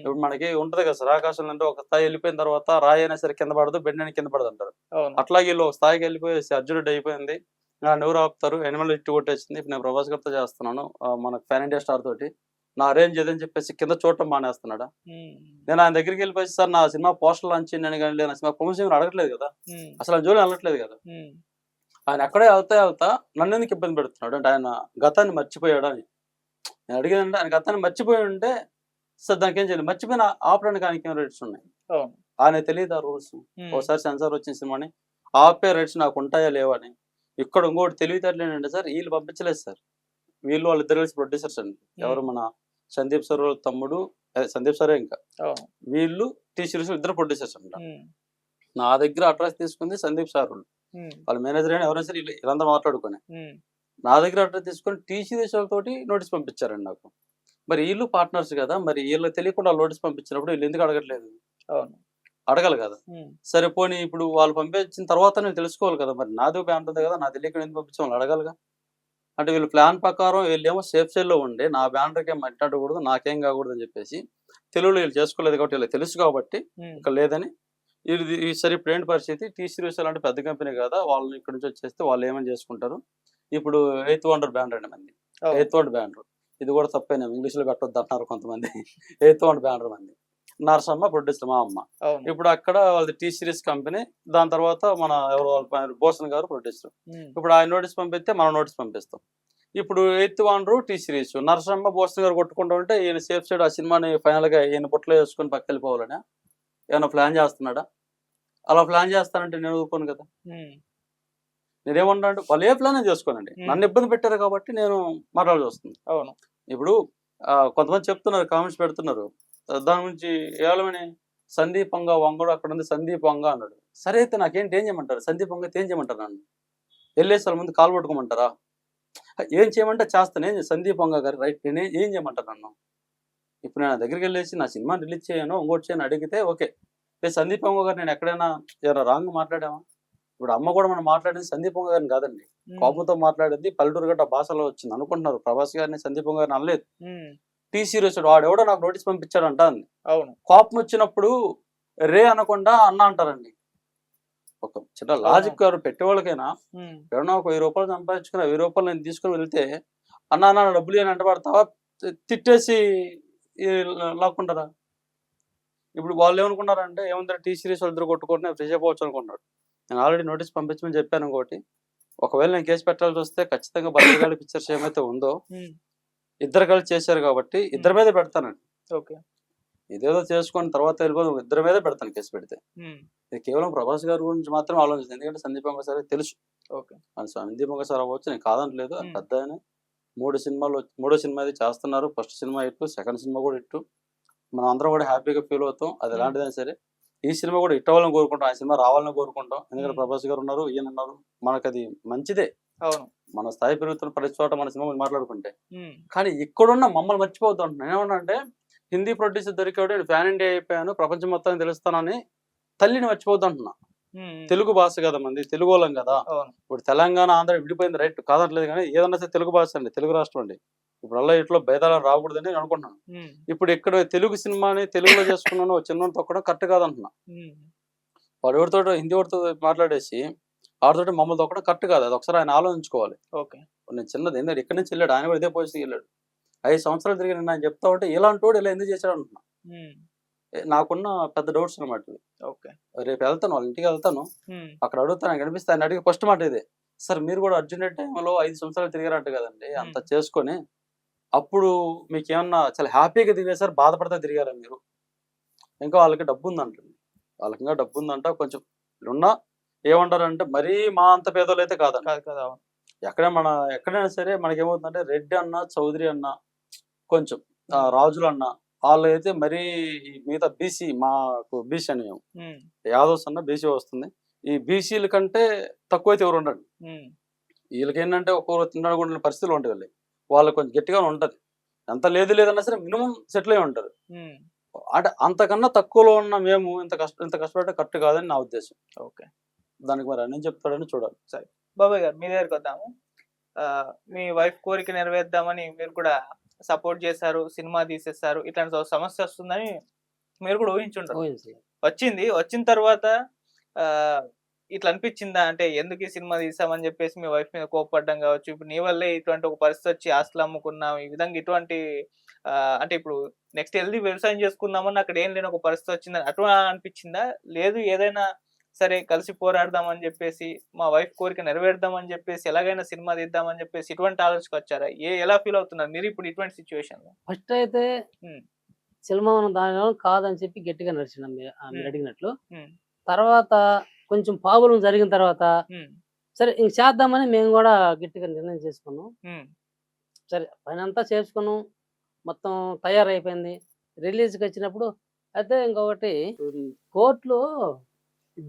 ఇప్పుడు మనకి ఉంటది కదా సార్, ఆకాశంలో అంటే ఒక స్థాయి వెళ్ళిపోయిన తర్వాత రాయి అయినా సరే కింద పడదు, బెండ్ అయినా కింద పడదు అంటారు. అట్లాగే వీళ్ళు ఒక స్థాయికి వెళ్ళిపోయేసి అర్జునుడు అయిపోయింది, ఎవరు ఆపుతారు, ఎనిమల్ ఇట్టు కొట్టేసింది, ఇప్పుడు నేను ప్రభాస్ గారితో చేస్తున్నాను మన ఫ్యాన్ ఇండియా స్టార్ తోటి నా అరేంజ్ ఏదని చెప్పేసి కింద చూడటం మానేస్తున్నాడా? నేను ఆయన దగ్గరికి వెళ్ళిపోయి సార్ నా సినిమా పోస్టర్ లాంచ్ నేను కానీ నా సినిమా ప్రమోషన్ అడగట్లేదు కదా, అసలు జోలి వెళ్ళట్లేదు కదా. ఆయన ఎక్కడే వెళ్తా నన్ను ఎందుకు ఇబ్బంది పెడుతున్నాడు అంటే ఆయన గతాన్ని మర్చిపోయాడు అని నేను అడిగానంటే, ఆయన గతాన్ని మర్చిపోయి ఉంటే సార్ దానికి ఏం చేయాలి, మర్చిపోయిన ఆపడానికి ఆయనకి ఏం రైట్స్ ఉన్నాయి? ఆయన తెలియదు ఆ రూల్స్. ఒకసారి సెన్సార్ వచ్చిన సినిమాని ఆపే రైట్స్ నాకు ఉంటాయా లేవని. ఇక్కడ ఇంకోటి తెలివితేటలు ఏంటంటే సార్, వీళ్ళు పంపించలేదు సార్, వాళ్ళిద్దరు కలిసి ప్రొడ్యూసర్స్ అండి. ఎవరు మన సందీప్ సార్ తమ్ముడు, సందీప్ సారే, ఇంకా వీళ్ళు టీ సిరీస్ ఇద్దరు ప్రొడ్యూసర్స్ అంట. నా దగ్గర అడ్రస్ తీసుకుంది సందీప్ సార్ వాళ్ళ మేనేజర్ అయినా ఎవరైనా సరే వీళ్ళందరూ మాట్లాడుకుని నా దగ్గర అడ్రస్ తీసుకొని టీ సిరీస్ తోటి నోటీస్ పంపించారండి నాకు. మరి వీళ్ళు పార్ట్నర్స్ కదా, మరి వీళ్ళకి తెలియకుండా నోటీస్ పంపించినప్పుడు వీళ్ళు ఎందుకు అడగట్లేదు? అడగాలి కదా. సరే పోనీ ఇప్పుడు వాళ్ళు పంపించిన తర్వాత నేను తెలుసుకోవాలి కదా, మరి నాది బ్యాన్ ఉంది కదా, నా తెలియక ఎందుకు పంపించాం వాళ్ళు అడగాలిగా. అంటే వీళ్ళు ప్లాన్ ప్రకారం వీళ్ళేమో సేఫ్ సైడ్లో ఉండే నా బ్యానర్కి ఏం మాట్లాడకూడదు, నాకేం కాకూడదు అని చెప్పేసి తెలుగులో వీళ్ళు చేసుకోలేదు కాబట్టి వీళ్ళకి తెలుసు కాబట్టి ఇక్కడ లేదని ఇది సరే. ఇప్పుడు ఏంటి పరిస్థితి, టీ సిరీస్ అలాంటి పెద్ద కంపెనీ కదా, వాళ్ళని ఇక్కడ నుంచి వచ్చేస్తే వాళ్ళు ఏమని చేసుకుంటారు. ఇప్పుడు 8th వండర్ బ్యానర్ అండి మంది, 8th వండర్ బ్యానర్ ఇది కూడా తప్పైనా ఇంగ్లీష్లో పెట్టొద్దు అంటున్నారు కొంతమంది. 8th వండర్ బ్యానర్ మంది నరసమ్మ ప్రొడ్యూసర్ మా అమ్మ. ఇప్పుడు అక్కడ వాళ్ళది టీ సిరీస్ కంపెనీ, దాని తర్వాత మన ఎవరు భూషణ్ గారు ప్రొడ్యూసర్. ఇప్పుడు ఆయన నోటీస్ పంపిస్తే మనం నోటీస్ పంపిస్తాం. ఇప్పుడు 8th వానరు టీ సిరీస్ నరసింహ బోస్ గారు కొట్టుకుంటూ ఉంటే ఈయన సేఫ్ సైడ్ ఆ సినిమాని ఫైనల్ గా ఈయన బుట్టలో వేసుకొని పక్కకి వెళ్ళిపోవాలని ఏమైనా ప్లాన్ చేస్తున్నాడా? అలా ప్లాన్ చేస్తానంటే నేను ఊరుకోను కదా. నేనేమన్నా అంటే వాళ్ళు ఏ ప్లాన్ చేసుకోనండి, నన్ను ఇబ్బంది పెట్టారు కాబట్టి నేను మాట్లాడాల్సి వస్తుంది. అవును. ఇప్పుడు కొంతమంది చెప్తున్నారు, కామెంట్స్ పెడుతున్నారు దాని గురించి ఏమని. సందీప్ వంగ వంగడు అక్కడ ఉంది, సందీప్ వంగ అన్నాడు. సరే అయితే నాకేంటి ఏం చేయమంటారు? సందీప్ వంగ ఏం చేయమంటారు? నన్ను వెళ్ళేసి వాళ్ళ ముందు కాలు పట్టుకోమంటారా? ఏం చేయమంటే చేస్తాను. ఏం సందీప్ వంగ గారు రైట్, నేను ఏం చేయమంటారు నన్ను? ఇప్పుడు నేను దగ్గరికి వెళ్ళేసి నా సినిమా రిలీజ్ చేయను ఇంకోటి చేయను అడిగితే ఓకే. సందీప్ వంగ గారు నేను ఎక్కడైనా ఏమైనా రాంగ్ మాట్లాడామా? ఇప్పుడు అమ్మ కూడా మనం మాట్లాడింది సందీప్ వంగ గారిని కాదండి, కోపంతో మాట్లాడింది, పల్లెటూరు గట్ట భాషలో వచ్చింది అనుకుంటున్నారు. ప్రభాస్ గారిని సందీప్ వంగ గారిని అనలేదు. టీ సిరీస్ వాడు ఎవడో నాకు నోటీస్ పంపించాడంట అంది. అవును. కోపం వచ్చినప్పుడు రే అనకుండా అన్న అంటారండి. ఒక చిన్న లాజిక్ గారు పెట్టేవాళ్ళకైనా ఎవరైనా ఒక 1000 రూపాయలు సంపాదించుకుని 1000 రూపాయలు నేను తీసుకుని వెళ్తే అన్న అన్న డబ్బులు అని అంటపడతావా, తిట్టేసి లాక్కుంటారా? ఇప్పుడు వాళ్ళు ఏమనుకున్నారంటే ఏముందంటే టీ సిరీస్ వాళ్ళిద్దరు కొట్టుకుంటే ఫ్రెష్ అయిపోవచ్చు అనుకున్నాడు. నేను ఆల్రెడీ నోటీస్ పంపించమని చెప్పాను. ఇంకోటి, ఒకవేళ నేను కేసు పెట్టాల్సి వస్తే ఖచ్చితంగా భద్రకాళి పిక్చర్స్ ఏమైతే ఉందో ఇద్దరు కలిసి చేశారు కాబట్టి ఇద్దరి మీద పెడతానండి. ఓకే. ఇదేదో చేసుకుని తర్వాత వెళ్ళిపోయి ఇద్దరి మీదే పెడతాను కేసు పెడితే. ఇది కేవలం ప్రభాస్ గారి గురించి మాత్రం ఆలోచిస్తాను, ఎందుకంటే సందీప్ వంగ సార్ తెలుసు. ఓకే. సందీప్ వంగ సార్ అవ్వచ్చు, నేను కాదనలేదు. పెద్ద ఆయన 3 సినిమాలు, 3వ సినిమా అయితే చేస్తున్నారు. ఫస్ట్ సినిమా ఇట్టు, సెకండ్ సినిమా కూడా ఇట్టు. మనం అందరం కూడా హ్యాపీగా ఫీల్ అవుతాం. అది ఎలాంటిదైనా సరే ఈ సినిమా కూడా హిట్ అవ్వాలని కోరుకుంటాం, ఆ సినిమా రావాలని కోరుకుంటాం. ఎందుకంటే ప్రభాస్ గారు ఉన్నారు, ఈయన ఉన్నారు, మనకు అది మంచిదే. అవును. మన స్థాయి పెరుగుతున్న ప్రతి చోట మన సినిమా మాట్లాడుకుంటే. కానీ ఇక్కడున్న మమ్మల్ని మర్చిపోతూ ఉంటున్నాను. ఏమన్నా అంటే హిందీ ప్రొడ్యూసర్ దొరికాడు, ఫ్యాన్ ఇండియా అయిపోయాను, ప్రపంచం మొత్తం తెలుస్తానని తల్లిని మర్చిపోతూ ఉంటున్నా. తెలుగు భాష కదా మంది, తెలుగు వాళ్ళం కదా. ఇప్పుడు తెలంగాణ ఆంధ్ర విడిపోయింది రైట్, కాదట్లేదు, కానీ ఏదన్నా సరే తెలుగు భాష అండి, తెలుగు రాష్ట్రం అండి. ఇప్పుడు అలా ఇట్లో భేదాలు రాకూడదని నేను అనుకుంటున్నాను. ఇప్పుడు ఇక్కడ తెలుగు సినిమాని తెలుగులో చేసుకున్నాను చిన్న తొక్కడం కరెక్ట్ కాదంటున్నా. వాడు ఎవరితో హిందీ వాడితో మాట్లాడేసి వాడితో మమ్మల్ని తొక్కడం కరెక్ట్ కాదు. అది ఒకసారి ఆయన ఆలోచించుకోవాలి. ఓకే. నేను చిన్నది ఏంటంటే ఇక్కడి నుంచి వెళ్ళాడు, ఆయన కూడా ఇదే పొజిషన్కి వెళ్ళాడు. 5 సంవత్సరాలు తిరిగి నేను ఆయన చెప్తా ఉంటే ఇలాంటి వాడు ఇలా ఎందుకు చేశాడు అంటున్నా. నాకున్న పెద్ద డౌట్స్ అనమాట. ఓకే. రేపు వెళ్తాను, వాళ్ళ ఇంటికి వెళ్తాను, అక్కడ అడుగుతాను, ఆయన కనిపిస్తే ఆయన అడిగి ఫస్ట్ మాట ఇదే, సార్ మీరు కూడా అర్జెంట్ టైంలో 5 సంవత్సరాలు తిరిగారంట కదండి, అంత చేసుకొని అప్పుడు మీకు ఏమన్నా చాలా హ్యాపీగా తిరిగారు, బాధపడతా తిరిగారా మీరు? ఇంకా వాళ్ళకి డబ్బు ఉందంటండి, వాళ్ళకి ఇంకా డబ్బు ఉందంట. కొంచెం ఉన్నా ఏమంటారంటే మరీ మా అంత పేదోళ్ళు అయితే కాదండి. ఎక్కడైనా సరే మనకేమవుతుందంటే రెడ్డి అన్న, చౌదరి అన్న, కొంచెం రాజులు అన్న, వాళ్ళు అయితే మరీ మిగతా బీసీ, మాకు బీసీ అని మేము యాదవ్స్ అన్న బీసీ వస్తుంది. ఈ బీసీల కంటే తక్కువైతే ఎవరు ఉండండి. వీళ్ళకి ఏంటంటే ఒక్కొక్కరు తినకుండా పరిస్థితులు ఉంటాయి. వాళ్ళకి కొంచెం గట్టిగా ఉంటుంది. ఎంత లేదన్నా సరే మినిమం సెటిల్ అయి ఉంటారు. అంటే అంతకన్నా తక్కువలో ఉన్న మేము ఇంత కష్టపడే కరెక్ట్ కాదని నా ఉద్దేశం. ఓకే. దానికి మరి అన్నీ చెప్తాడని చూడాలి. సరే బాబాయ్ గారు, మీ దగ్గరికి వద్దాము. మీ వైఫ్ కోరిక నెరవేర్దామని మీరు కూడా సపోర్ట్ చేశారు, సినిమా తీసేస్తారు, ఇట్లాంటి సమస్య వస్తుందని మీరు కూడా ఊహించుంటారు. వచ్చిన తర్వాత ఇట్లా అనిపించిందా? అంటే ఎందుకు ఈ సినిమా తీసామని చెప్పేసి మీ వైఫ్ మీద కోపపడ్డం కావచ్చు, ఇప్పుడు నీ వల్లే ఇటువంటి ఒక పరిస్థితి వచ్చి ఆస్తులు అమ్ముకున్నాం, ఈ విధంగా ఇటువంటి అంటే ఇప్పుడు నెక్స్ట్ వెళ్ళి వ్యవసాయం చేసుకుందామని అక్కడ ఏం లేని ఒక పరిస్థితి వచ్చిందని అటు అనిపించిందా? లేదు ఏదైనా సరే కలిసి పోరాడదామని చెప్పేసి, మా వైఫ్ కోరిక నెరవేర్దామని చెప్పేసి, ఎలాగైనా సినిమా తీద్దామని చెప్పేసి ఇటువంటి ఆలోచనకు వచ్చారా? ఎలా ఫీల్ అవుతున్నారు మీరు ఇప్పుడు ఇటువంటి సిచ్యువేషన్ లో? ఫస్ట్ అయితే సినిమా దానిలో కాదని చెప్పి గట్టిగా నడిచినాం మీరు అడిగినట్లు. తర్వాత కొంచెం పావులు జరిగిన తర్వాత సరే ఇంక చేద్దామని మేము కూడా గట్టిగా నిర్ణయం చేసుకున్నాం. సరే పని అంతా చేసుకున్నాం, మొత్తం తయారైపోయింది. రిలీజ్కి వచ్చినప్పుడు అయితే ఇంకొకటి కోర్టులో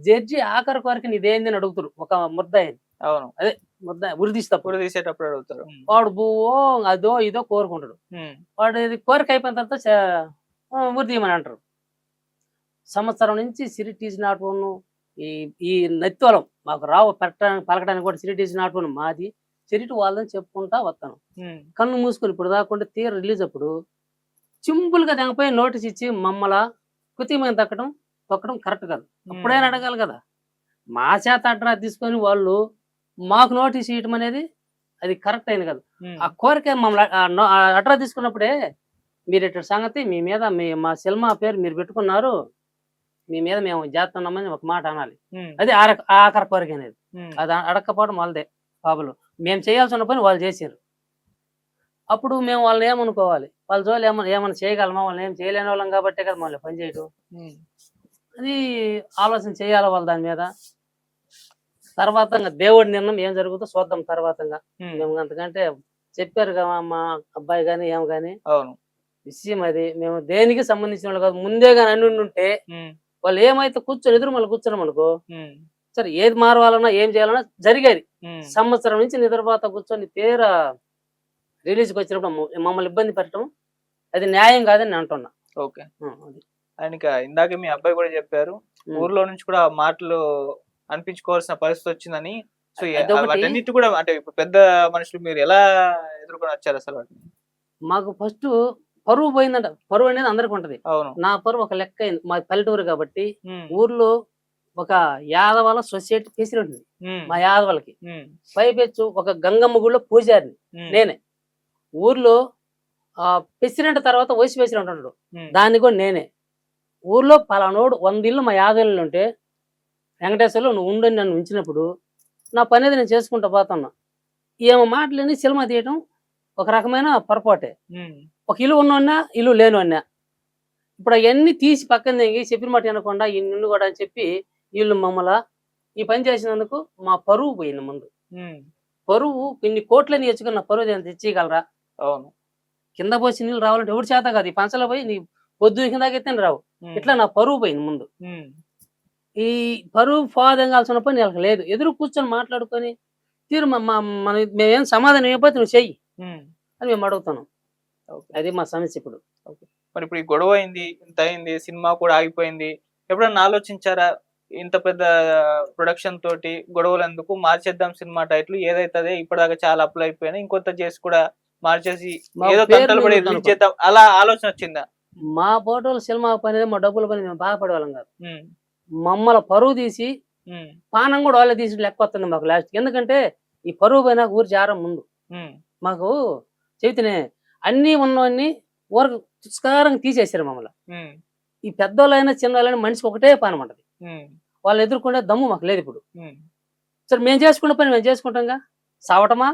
జడ్జి ఆఖరి వరకు నీదేంది అని అడుగుతారు ఒక ముద్దాయిని. అవును, అదే ముద్దాయి ఉరి తీసేటప్పుడు అడుగుతారు. వాడు బువ్వో అదో ఇదో కోరుకుంటాడు. వాడు ఇది కోరిక అయిపోయిన తర్వాత ఉరి తీయమని అంటారు. సంవత్సరం నుంచి సిరిటీజ్ నాట్ వన్ ఈ నెత్తువలం మాకు రావు పలకడానికి కూడా సిరిటీజ్ నాట్ వన్ మాది, సిరిటి వాళ్ళని చెప్పుకుంటా వస్తాను. కన్ను మూసుకొని ఇప్పుడు దాకుంటే తీర రిలీజ్ అప్పుడు సింపుల్గా దానిపై నోటీస్ ఇచ్చి మమ్మల్ని కుతిమని తొక్కడం కరెక్ట్ కాదు. అప్పుడైనా అడగాలి కదా. మా చేత అడ్రా తీసుకొని వాళ్ళు మాకు నోటీస్ ఇవ్వటం అనేది అది కరెక్ట్ అయింది కదా. ఆ కోరిక మమ్మల్ని అడ్రా తీసుకున్నప్పుడే మీరు ఇటు సంగతి మీ మీద మా సినిమా పేరు మీరు పెట్టుకున్నారు, మీ మీద మేము చేస్తున్నామని ఒక మాట అనాలి. అది ఆఖరి కోరిక అనేది. అది అడగకపోవడం వాళ్ళదే బాబులు. మేము చేయాల్సిన పని వాళ్ళు చేసారు. అప్పుడు మేము వాళ్ళని ఏమనుకోవాలి, వాళ్ళ జోలు ఏమన్నా చేయగలమా, వాళ్ళని ఏం చేయలేని వాళ్ళం కాబట్టే కదా మళ్ళీ పని చేయటం. అది ఆలోచన చేయాలి వాళ్ళు దాని మీద. తర్వాత దేవుడి నిర్ణయం ఏం జరుగుతుందో చూద్దాం తర్వాత. మేము అంతకంటే చెప్పారు కదా మా అబ్బాయి గాని ఏం గాని విషయం అది. మేము దేనికి సంబంధించిన వాళ్ళు కాదు. ముందే గాని అన్ని ఉంటే వాళ్ళు ఏమైతే కూర్చొని ఎదురు మళ్ళీ కూర్చున్నాం అనుకో, సరే ఏది మారవాలన్నా ఏం చేయాలన్నా జరిగేది. సంవత్సరం నుంచి నిద్రపోతా కూర్చొని తీరా రిలీజ్కి వచ్చినప్పుడు మమ్మల్ని ఇబ్బంది పెట్టడం అది న్యాయం కాదని నేను అంటున్నా. ఓకే. ఆయనకి ఇందాక మీ అబ్బాయి కూడా చెప్పారు, ఊర్లో నుంచి కూడా మాటలు అనిపించుకోవాల్సిన పరిస్థితి వచ్చిందని. సో వాటన్నిటి కూడా అంటే ఇప్పుడు పెద్ద మనుషులు మీరు ఎలా ఎదుర్కొని వచ్చారు అసలు? మాకు ఫస్ట్ పరువు పోయిందంట. పరువు అనేది అందరికి ఉంటది. అవును. నా పరువు ఒక లెక్క అయింది. మా పల్లెటూరు కాబట్టి ఊర్లో ఒక యాదవాల సొసైటీ ప్రెసిడెంట్ మా యాదవాళ్ళకి. పైపెచ్చు ఒక గంగమ్మ గుడిలో పూజారిని నేనే. ఊర్లో ప్రెసిడెంట్ తర్వాత వైస్ ప్రెసిడెంట్ ఉంటాడు, దాన్ని కూడా నేనే. ఊర్లో పలానోడు 100 ఇళ్ళు మా యాదవులు ఉంటే వెంకటేశ్వర్లో నువ్వు ఉండని నన్ను ఉంచినప్పుడు నా పని అనేది నేను చేసుకుంటూ పోతున్నా. ఏమో మాటలని సినిమా తీయటం ఒక రకమైన పొరపాటే. ఒక ఇల్లు ఉన్నోన్నా ఇల్లు లేనోన్నా. ఇప్పుడు అవన్నీ తీసి పక్కన దిగి చెప్పిన మాట వినకుండా ఈ నిన్ను కూడా అని చెప్పి వీళ్ళు మమ్మల్ని ఈ పని చేసినందుకు మా పరువు పోయింది. ముందు పరువు ఇన్ని కోట్లని తెచ్చుకుని నా పరువు నేను తెచ్చేయగలరా? అవును. కింద పోసి నీళ్ళు రావాలంటే ఎవరు చేత కాదు. ఈ పంచలో పోయి నీ పొద్దు కిందకైతే రావు. ఇట్లా నా పరువు పోయింది ముందు. ఈ పరువు పోదెంగాల్సిన పని వాళ్ళకి లేదు. ఎదురు కూర్చొని మాట్లాడుకొని తీరు మేమేం సమాధానం ఇవ్వకపోతే నువ్వు చెయ్యి అని మేము అడుగుతున్నాం. అది మా సమస్య ఇప్పుడు. మరి ఇప్పుడు ఈ గొడవ అయింది, ఇంత అయింది, సినిమా కూడా ఆగిపోయింది. ఎప్పుడన్నా ఆలోచించారా ఇంత పెద్ద ప్రొడక్షన్ తోటి గొడవలు ఎందుకు, మార్చేద్దాం సినిమా టైటిల్ ఏదైతే ఇప్పటిదాకా చాలా అప్లై అయిపోయినా ఇంకొంత చేసి కూడా మార్చేసి ఏదో తంటలు పడి రిలీజ్ చేద్దాం అలా ఆలోచన వచ్చిందా? మా ఫోటోలు సినిమా పని మా డబ్బుల పని మేము బాధపడేవాళ్ళం కాదు. మమ్మల్ని పరువు తీసి పానం కూడా వాళ్ళే తీసి లెక్క వస్తుంది మాకు లాస్ట్. ఎందుకంటే ఈ పరువు పైన ఊరు జారం ముందు మాకు చెబితేనే అన్ని ఉన్నవన్నీ ఊరకు తుస్కారంగా తీసేసారు మమ్మల్ని. ఈ పెద్దోళ్ళైనా చిన్నవాళ్ళైనా మనిషికి ఒకటే పానం ఉంటది. వాళ్ళు ఎదుర్కొనే దమ్ము మాకు లేదు ఇప్పుడు. సరే మేము చేసుకున్న పని మేము చేసుకుంటాంగా. సావటమా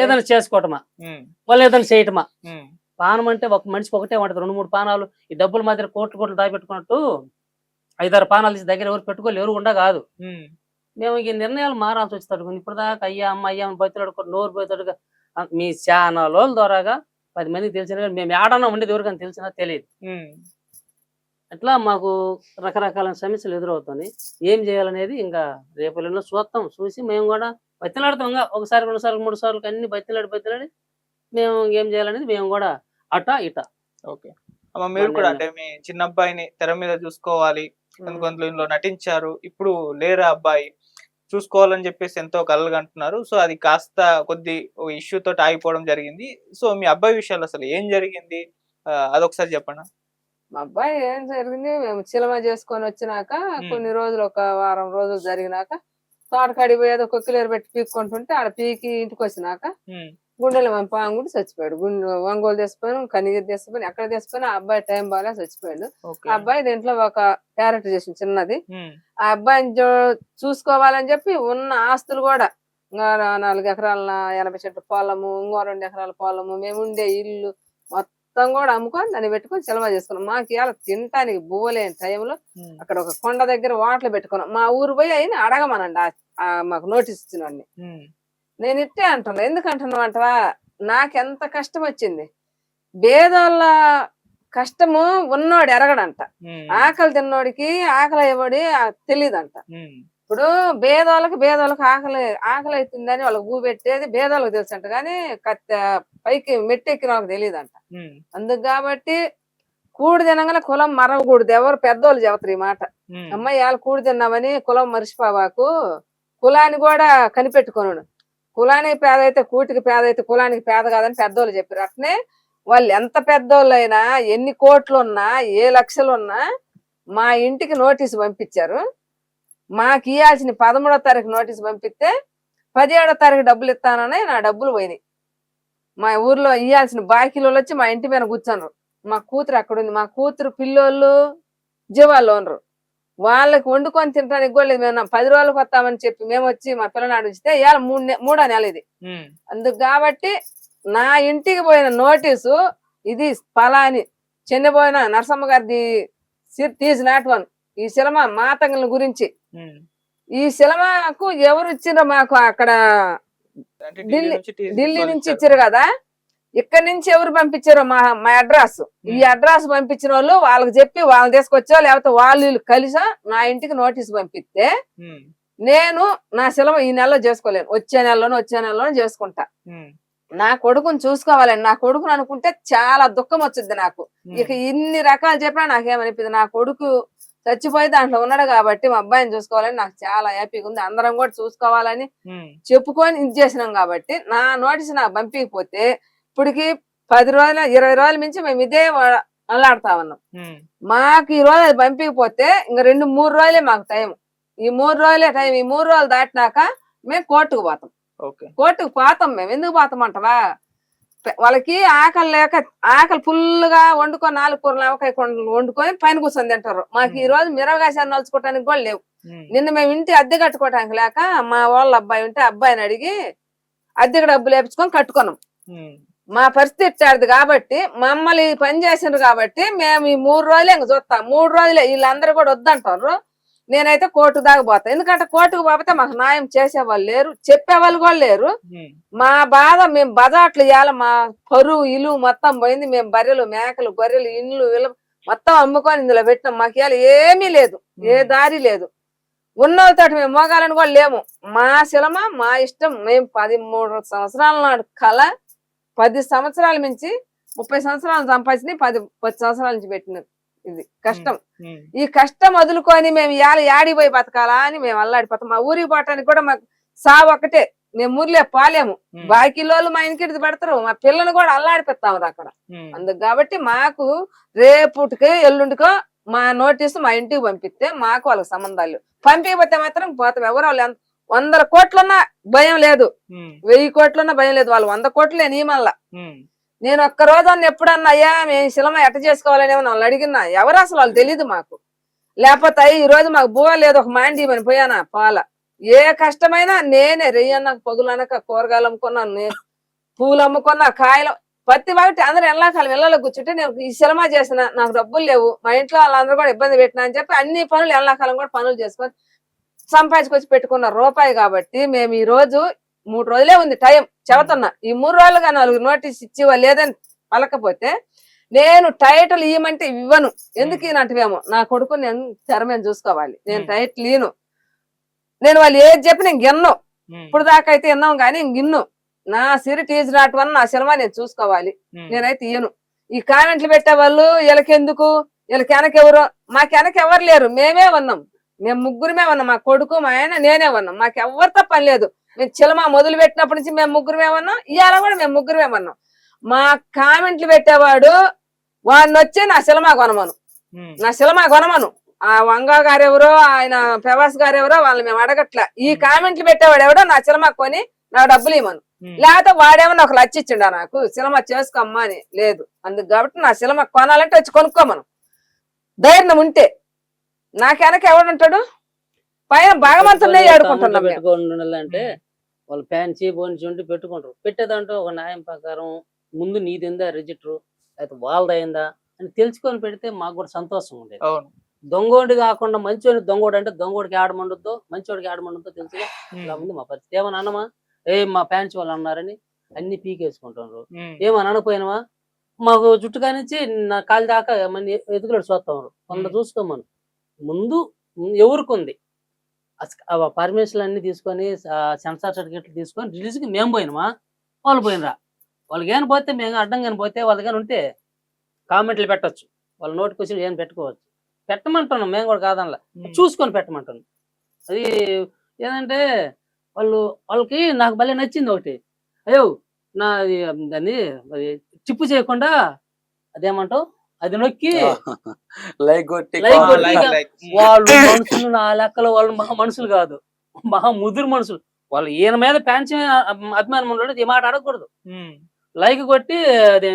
ఏదైనా చేసుకోవటమా, వాళ్ళు ఏదైనా చేయటమా. పానం అంటే ఒక మనిషికి ఒకటే ఉంటది. 2-3 పానాలు ఈ డబ్బుల మాదిరి కోట్లు దాచిపెట్టుకున్నట్టు 5-6 పానాలు తీసి దగ్గర ఎవరు పెట్టుకోవాలి, ఎవరు ఉండా కాదు. మేము ఈ నిర్ణయాలు మారాల్సి వచ్చేటట్టు ఇప్పుడు దాకా అయ్యా అమ్మ అయ్యా బతులాడుకో నోరు పోయేటట్టుగా మీ ఛానల్ ద్వారాగా 10 మందికి తెలిసిన మేము ఏడన్నా ఉండేది ఎవరికైనా తెలిసినా తెలియదు. అట్లా మాకు రకరకాల సమస్యలు ఎదురవుతుంది. ఏం చేయాలనేది ఇంకా రేపు చూస్తాం. చూసి మేము కూడా బతిలాడుతాం. ఒకసారి 2 సార్లు 3 సార్లు అన్ని బతిలాడి మేము ఏం చేయాలనేది మేము కూడా అటా ఇటా. ఓకే అమ్మ, మీరు కూడా అంటే మీ చిన్న అబ్బాయిని తెర మీద చూసుకోవాలి, ఇందులో నటించారు, ఇప్పుడు లేరా అబ్బాయి చూసుకోవాలని చెప్పేసి ఎంతో కలలుగా అంటున్నారు. సో అది కాస్త కొద్ది ఇష్యూ తోటి ఆగిపోవడం జరిగింది. సో మీ అబ్బాయి విషయాలు అసలు ఏం జరిగింది అదొకసారి చెప్పండి. మా అబ్బాయి ఏం జరిగింది, మేము సినిమా చేసుకొని వచ్చినాక కొన్ని రోజులు ఒక వారం రోజులు జరిగినాక తోటకాడికి పోయేది కొక్కిలేరు పెట్టి పీక్కుంటుంటే ఆడ పీకి ఇంటికి వచ్చినాక గుండెలు పాంగుడి చచ్చిపోయాడు. ఒంగోలు తెచ్చిపోయాను, కనిగిరి తెచ్చిపోయాను, ఎక్కడ తెచ్చిపోయినా ఆ అబ్బాయి టైం బాగా చచ్చిపోయాడు. ఆ అబ్బాయి దీంట్లో ఒక క్యారెక్టర్ చేసిన చిన్నది. ఆ అబ్బాయిని చూసుకోవాలని చెప్పి ఉన్న ఆస్తులు కూడా 4 ఎకరాల 80 సెంట్ల పొలము, ఇంకో 2 ఎకరాల పొలము, మేము ఉండే ఇల్లు మొత్తం కూడా అమ్ముకొని దాన్ని పెట్టుకొని సినిమా చేసుకున్నాం. మాకు ఇలా తినటానికి బువ్వలేని టైంలో అక్కడ ఒక కొండ దగ్గర వాటలు పెట్టుకున్నాం. మా ఊరు పోయి అయినా అడగమనండి మాకు నోటీస్ ఇచ్చినోడిని. నేను ఇట్టే అంటున్నా. ఎందుకంటున్నావు అంటవా, నాకెంత కష్టం వచ్చింది. భేదాల కష్టము ఉన్నోడు ఎరగడంట, ఆకలి తిన్నోడికి ఆకలి అయ్యేవాడి తెలియదంట. ఇప్పుడు భేదాలకు ఆకలి అవుతుందని వాళ్ళకి భూ పెట్టేది భేదాలకు తెలుసు అంట, కానీ పైకి మెట్టెక్కిన వాళ్ళకి తెలియదంట. అందుకు కాబట్టి కూడి తినగానే కులం మరవకూడదు. ఎవరు పెద్దోళ్ళు చెబుతారు ఈ మాట. అమ్మాయి వాళ్ళు కూడి తిన్నామని కులం మరిచిపోవాకు, కులాన్ని కూడా కనిపెట్టుకోను. కులానికి పేద అయితే కూటికి పేద అయితే కులానికి పేద కాదని పెద్దోళ్ళు చెప్పారు. అట్నే వాళ్ళు ఎంత పెద్దోళ్ళు అయినా, ఎన్ని కోట్లు ఉన్నా, ఏ లక్షలు ఉన్నా మా ఇంటికి నోటీసు పంపించారు. మాకు ఇవ్వాల్సిన 13వ తారీఖు నోటీసు పంపిస్తే 17వ తారీఖు డబ్బులు ఇస్తానని నా డబ్బులు పోయినాయి. మా ఊర్లో ఇవ్వాల్సిన బాకీలు వచ్చి మా ఇంటి మీద కూర్చోనరు. మా కూతురు అక్కడ ఉంది. మా కూతురు పిల్లోళ్ళు జీవాళ్ళు ఉండరు. వాళ్ళకి వండుకొని తినడానికి కూడా లేదు. మేము 10 రోజులకు వస్తామని చెప్పి మేము వచ్చి మా పిల్లనాడు ఉంచితే ఇవాళ 3వ నెల ఇది. అందుకు కాబట్టి నా ఇంటికి పోయిన నోటీసు ఇది పలాని చెన్నబోయిన నరసమ్మ గారిది తీజ్ నాట్ వన్ ఈ సినిమా మాతంగుల గురించి. ఈ సినిమాకు ఎవరు ఇచ్చిండ్రో మాకు అక్కడ ఢిల్లీ నుంచి ఇచ్చారు కదా, ఇక్కడ నుంచి ఎవరు పంపించారో మా అడ్రస్, ఈ అడ్రస్ పంపించిన వాళ్ళు వాళ్ళకి చెప్పి వాళ్ళని తీసుకొచ్చా లేకపోతే వాళ్ళు కలిసా నా ఇంటికి నోటీస్ పంపిస్తే నేను నా సినిమా ఈ నెలలో చేసుకోలేను, వచ్చే నెలలోనే చేసుకుంటా. నా కొడుకుని చూసుకోవాలని నా కొడుకుని అనుకుంటే చాలా దుఃఖం వచ్చింది నాకు. ఇక ఇన్ని రకాలు చెప్పినా నాకేమనిపించింది, నా కొడుకు చచ్చిపోయి దాంట్లో ఉన్నాడు కాబట్టి మా అబ్బాయిని చూసుకోవాలని నాకు చాలా హ్యాపీగా ఉంది. అందరం కూడా చూసుకోవాలని చెప్పుకొని ఇది చేసినాం కాబట్టి నా నోటీస్ నాకు పంపించకపోతే ఇప్పటికి 10 రోజులు 20 రోజుల నుంచి మేము ఇదే అల్లాడుతా ఉన్నాం. మాకు ఈ రోజు అది పంపించకపోతే ఇంకా 2-3 రోజులే మాకు టైం. ఈ 3 రోజులే టైం. ఈ 3 రోజులు దాటినాక మేము కోర్టుకు పోతాం. కోర్టుకు పోతాం. మేము ఎందుకు పోతాం అంటవా, వాళ్ళకి ఆకలి లేక ఆకలి ఫుల్గా వండుకొని 4 కూరలు ఆవకాయ వండుకొని పైన కూర్చొని తింటారు. మాకు ఈ రోజు మిరవగాసాన్ని నలుచుకోవటానికి కూడా లేవు. నిన్న మేము ఇంటి అద్దె కట్టుకోవటానికి లేక మా వాళ్ళ అబ్బాయి ఉంటే అబ్బాయిని అడిగి అద్దెకి డబ్బులు వేపించుకొని కట్టుకున్నాం. మా పరిస్థితి ఇచ్చాడు కాబట్టి మమ్మల్ని పని చేసిండ్రు కాబట్టి మేము ఈ 3 రోజులే ఇంక చూస్తాం. 3 రోజులే వీళ్ళందరూ కూడా వద్దంటారు. నేనైతే కోర్టు దాకా పోతా. ఎందుకంటే కోర్టుకు పోతే మాకు న్యాయం చేసేవాళ్ళు లేరు, చెప్పేవాళ్ళు కూడా లేరు. మా బాధ మేము బజాట్లు ఇవ్వాలి, మా పరువు ఇల్లు మొత్తం పోయింది. మేము బర్రెలు మేకలు గొర్రెలు ఇండ్లు మొత్తం అమ్ముకొని ఇందులో పెట్టినాం. మాకు ఇవాళ ఏమీ లేదు, ఏ దారి లేదు. ఉన్నోళ్ళతో మేము మోగాలని కూడా లేము. మా సినిమా మా ఇష్టం. మేము 13 సంవత్సరాల నాడు కళ 10 సంవత్సరాల నుంచి 30 సంవత్సరాలు సంపాదించి 10 సంవత్సరాల నుంచి పెట్టిన ఇది కష్టం. ఈ కష్టం వదులుకొని మేము యాడికి పోయి బతకాలా అని మేము అల్లాడిపోతాం. మా ఊరికి పోవటానికి కూడా మాకు సావు ఒకటే. మేము ఊర్లే పాలేము. బాకీలోళ్ళు మా ఇంటికి పెడతారు. మా పిల్లని కూడా అల్లాడిపోతాము అక్కడ. అందుకు కాబట్టి మాకు రేపుటికి ఎల్లుండికో మా నోటీసు మా ఇంటికి పంపిస్తే మాకు వాళ్ళకి సంబంధాలు. పంపించకపోతే మాత్రం పోతాం. ఎవరు వాళ్ళు 100 కోట్లున్నా భయం లేదు, 1000 కోట్లున్నా భయం లేదు. వాళ్ళు 100 కోట్లే నీ మళ్ళా. నేను ఒక్క రోజు ఎప్పుడన్నా అయ్యా మేము సినిమా ఎట్ట చేసుకోవాలని వాళ్ళు అడిగినా ఎవరు అసలు వాళ్ళు తెలీదు మాకు. లేకపోతే ఈ రోజు మాకు బువ లేదు, ఒక మాండి అని పోయానా పాల. ఏ కష్టమైనా నేనే రెయ్యన్న పగులు అనక కూరగాయలు అమ్ముకున్నాను, పూలు అమ్ముకున్నా, కాయలు ప్రతి వాటి అందరూ ఎండాకాలం ఇళ్ళలో కూర్చుంటే నేను ఈ సినిమా చేసిన నాకు డబ్బులు లేవు, మా ఇంట్లో వాళ్ళందరూ కూడా ఇబ్బంది పెట్టినా అని చెప్పి అన్ని పనులు ఎండాకాలం కూడా పనులు చేసుకొని సంపాదించుకొచ్చి పెట్టుకున్న రూపాయి. కాబట్టి మేము ఈ రోజు 3 రోజులే ఉంది టైం చెబుతున్నా. ఈ 3 రోజులుగా 4 నోటీస్ ఇచ్చి వాళ్ళు లేదని పలకపోతే నేను టైటిల్ ఇవ్వమంటే ఇవ్వను. ఎందుకు ఇలాంటివేమో నా కొడుకు నేను తెరమేను చూసుకోవాలి. నేను టైటిల్ ఇను. నేను వాళ్ళు ఏది చెప్పి నేను గిన్ను. ఇప్పుడు దాకా అయితే విన్నాం కానీ గిన్ను. నా సిరి టీజ్ నాట్ వన్ నా సినిమా నేను చూసుకోవాలి. నేనైతే ఇయ్యను. ఈ కామెంట్లు పెట్టే వాళ్ళు వీళ్ళకెందుకు, వీళ్ళకి వెనకెవరు, మాకు వెనక ఎవరు లేరు. మేమే ఉన్నాం. మేము ముగ్గురమే ఉన్నాం. మా కొడుకు మా ఆయన నేనే ఉన్నాం. మాకు ఎవరితో పని లేదు. మేము సినిమా మొదలు పెట్టినప్పటి నుంచి మేము ముగ్గురమే ఉన్నాం. ఇవాళ కూడా మేము ముగ్గురమే ఉన్నాం. మా కామెంట్లు పెట్టేవాడు వాడిని వచ్చి నా సినిమా కొనమను, నా సినిమా కొనమను. ఆ వంగా గారెవరో ఆయన ప్రభాస్ గారెవరో వాళ్ళు మేము అడగట్లా. ఈ కామెంట్లు పెట్టేవాడు ఎవడో నా సినిమా కొని నా డబ్బులు ఇవ్వను. లేకపోతే వాడేమన్నా ఒక లచ్చ ఇచ్చిండా నాకు సినిమా చేసుకోమ్మా అని లేదు. అందుకు కాబట్టి నా సినిమా కొనాలంటే వచ్చి కొనుక్కోమను ధైర్యం ఉంటే. నాకు వెనక ఎవడుంటాడు? పైన భగవంతుడే ఆడుకుంటున్నాం అంటే వాళ్ళు ఫ్యాన్సీ బోన్సీ ఉండి పెట్టుకుంటారు. పెట్టేదంటూ ఒక న్యాయం ప్రకారం ముందు నీదిందా రిజిస్టర్ అయితే వాళ్ళదైందా అని తెలుసుకొని పెడితే మాకు కూడా సంతోషం ఉండేది. దొంగోడి కాకుండా మంచోడి దొంగోడు అంటే దొంగోడికి ఆడమండుద్దో మంచోడికి ఆడమండుద్దో తెలుసుగా. ఇలా ఉంది మా పరిస్థితి. ఏమన్నా అన్నమా మా ఫ్యాన్స్ వాళ్ళు అన్నారని అన్ని పీకేసుకుంటున్నారు. ఏమని అనకపోయినామా మాకు జుట్టు కానించి నా కాలి దాకా మన ఎదుగులాడు చూస్తాం. కొంత చూసుకోమను ముందు ఎవరికి ఉంది పర్మిషన్లు అన్ని తీసుకొని సెన్సార్ సర్టిఫికెట్లు తీసుకొని రిలీజ్కి మేము పోయినామా వాళ్ళు పోయినరా. వాళ్ళకి ఏమైనా పోతే మేము అడ్డం కానీ పోతే వాళ్ళ కానీ ఉంటే కామెంట్లు పెట్టచ్చు. వాళ్ళ నోటికొచ్చి ఏం పెట్టుకోవచ్చు. పెట్టమంటున్నాం మేము కూడా కాదనలా, చూసుకొని పెట్టమంటున్నాం. అది ఏంటంటే వాళ్ళకి నాకు భలే నచ్చింది ఒకటి. అయ్యో నా దాన్ని చిప్పు చేయకుండా అదేమంటావు అది నొక్కి వాళ్ళు మనుషులు నా లెక్కలో వాళ్ళు మహా మనుషులు కాదు, మహా ముదురు మనుషులు. వాళ్ళు ఈయన మీద ఫ్యాన్స్ అభిమానం ఉండదు. ఈ మాట అడగకూడదు. లైక్ కొట్టి అది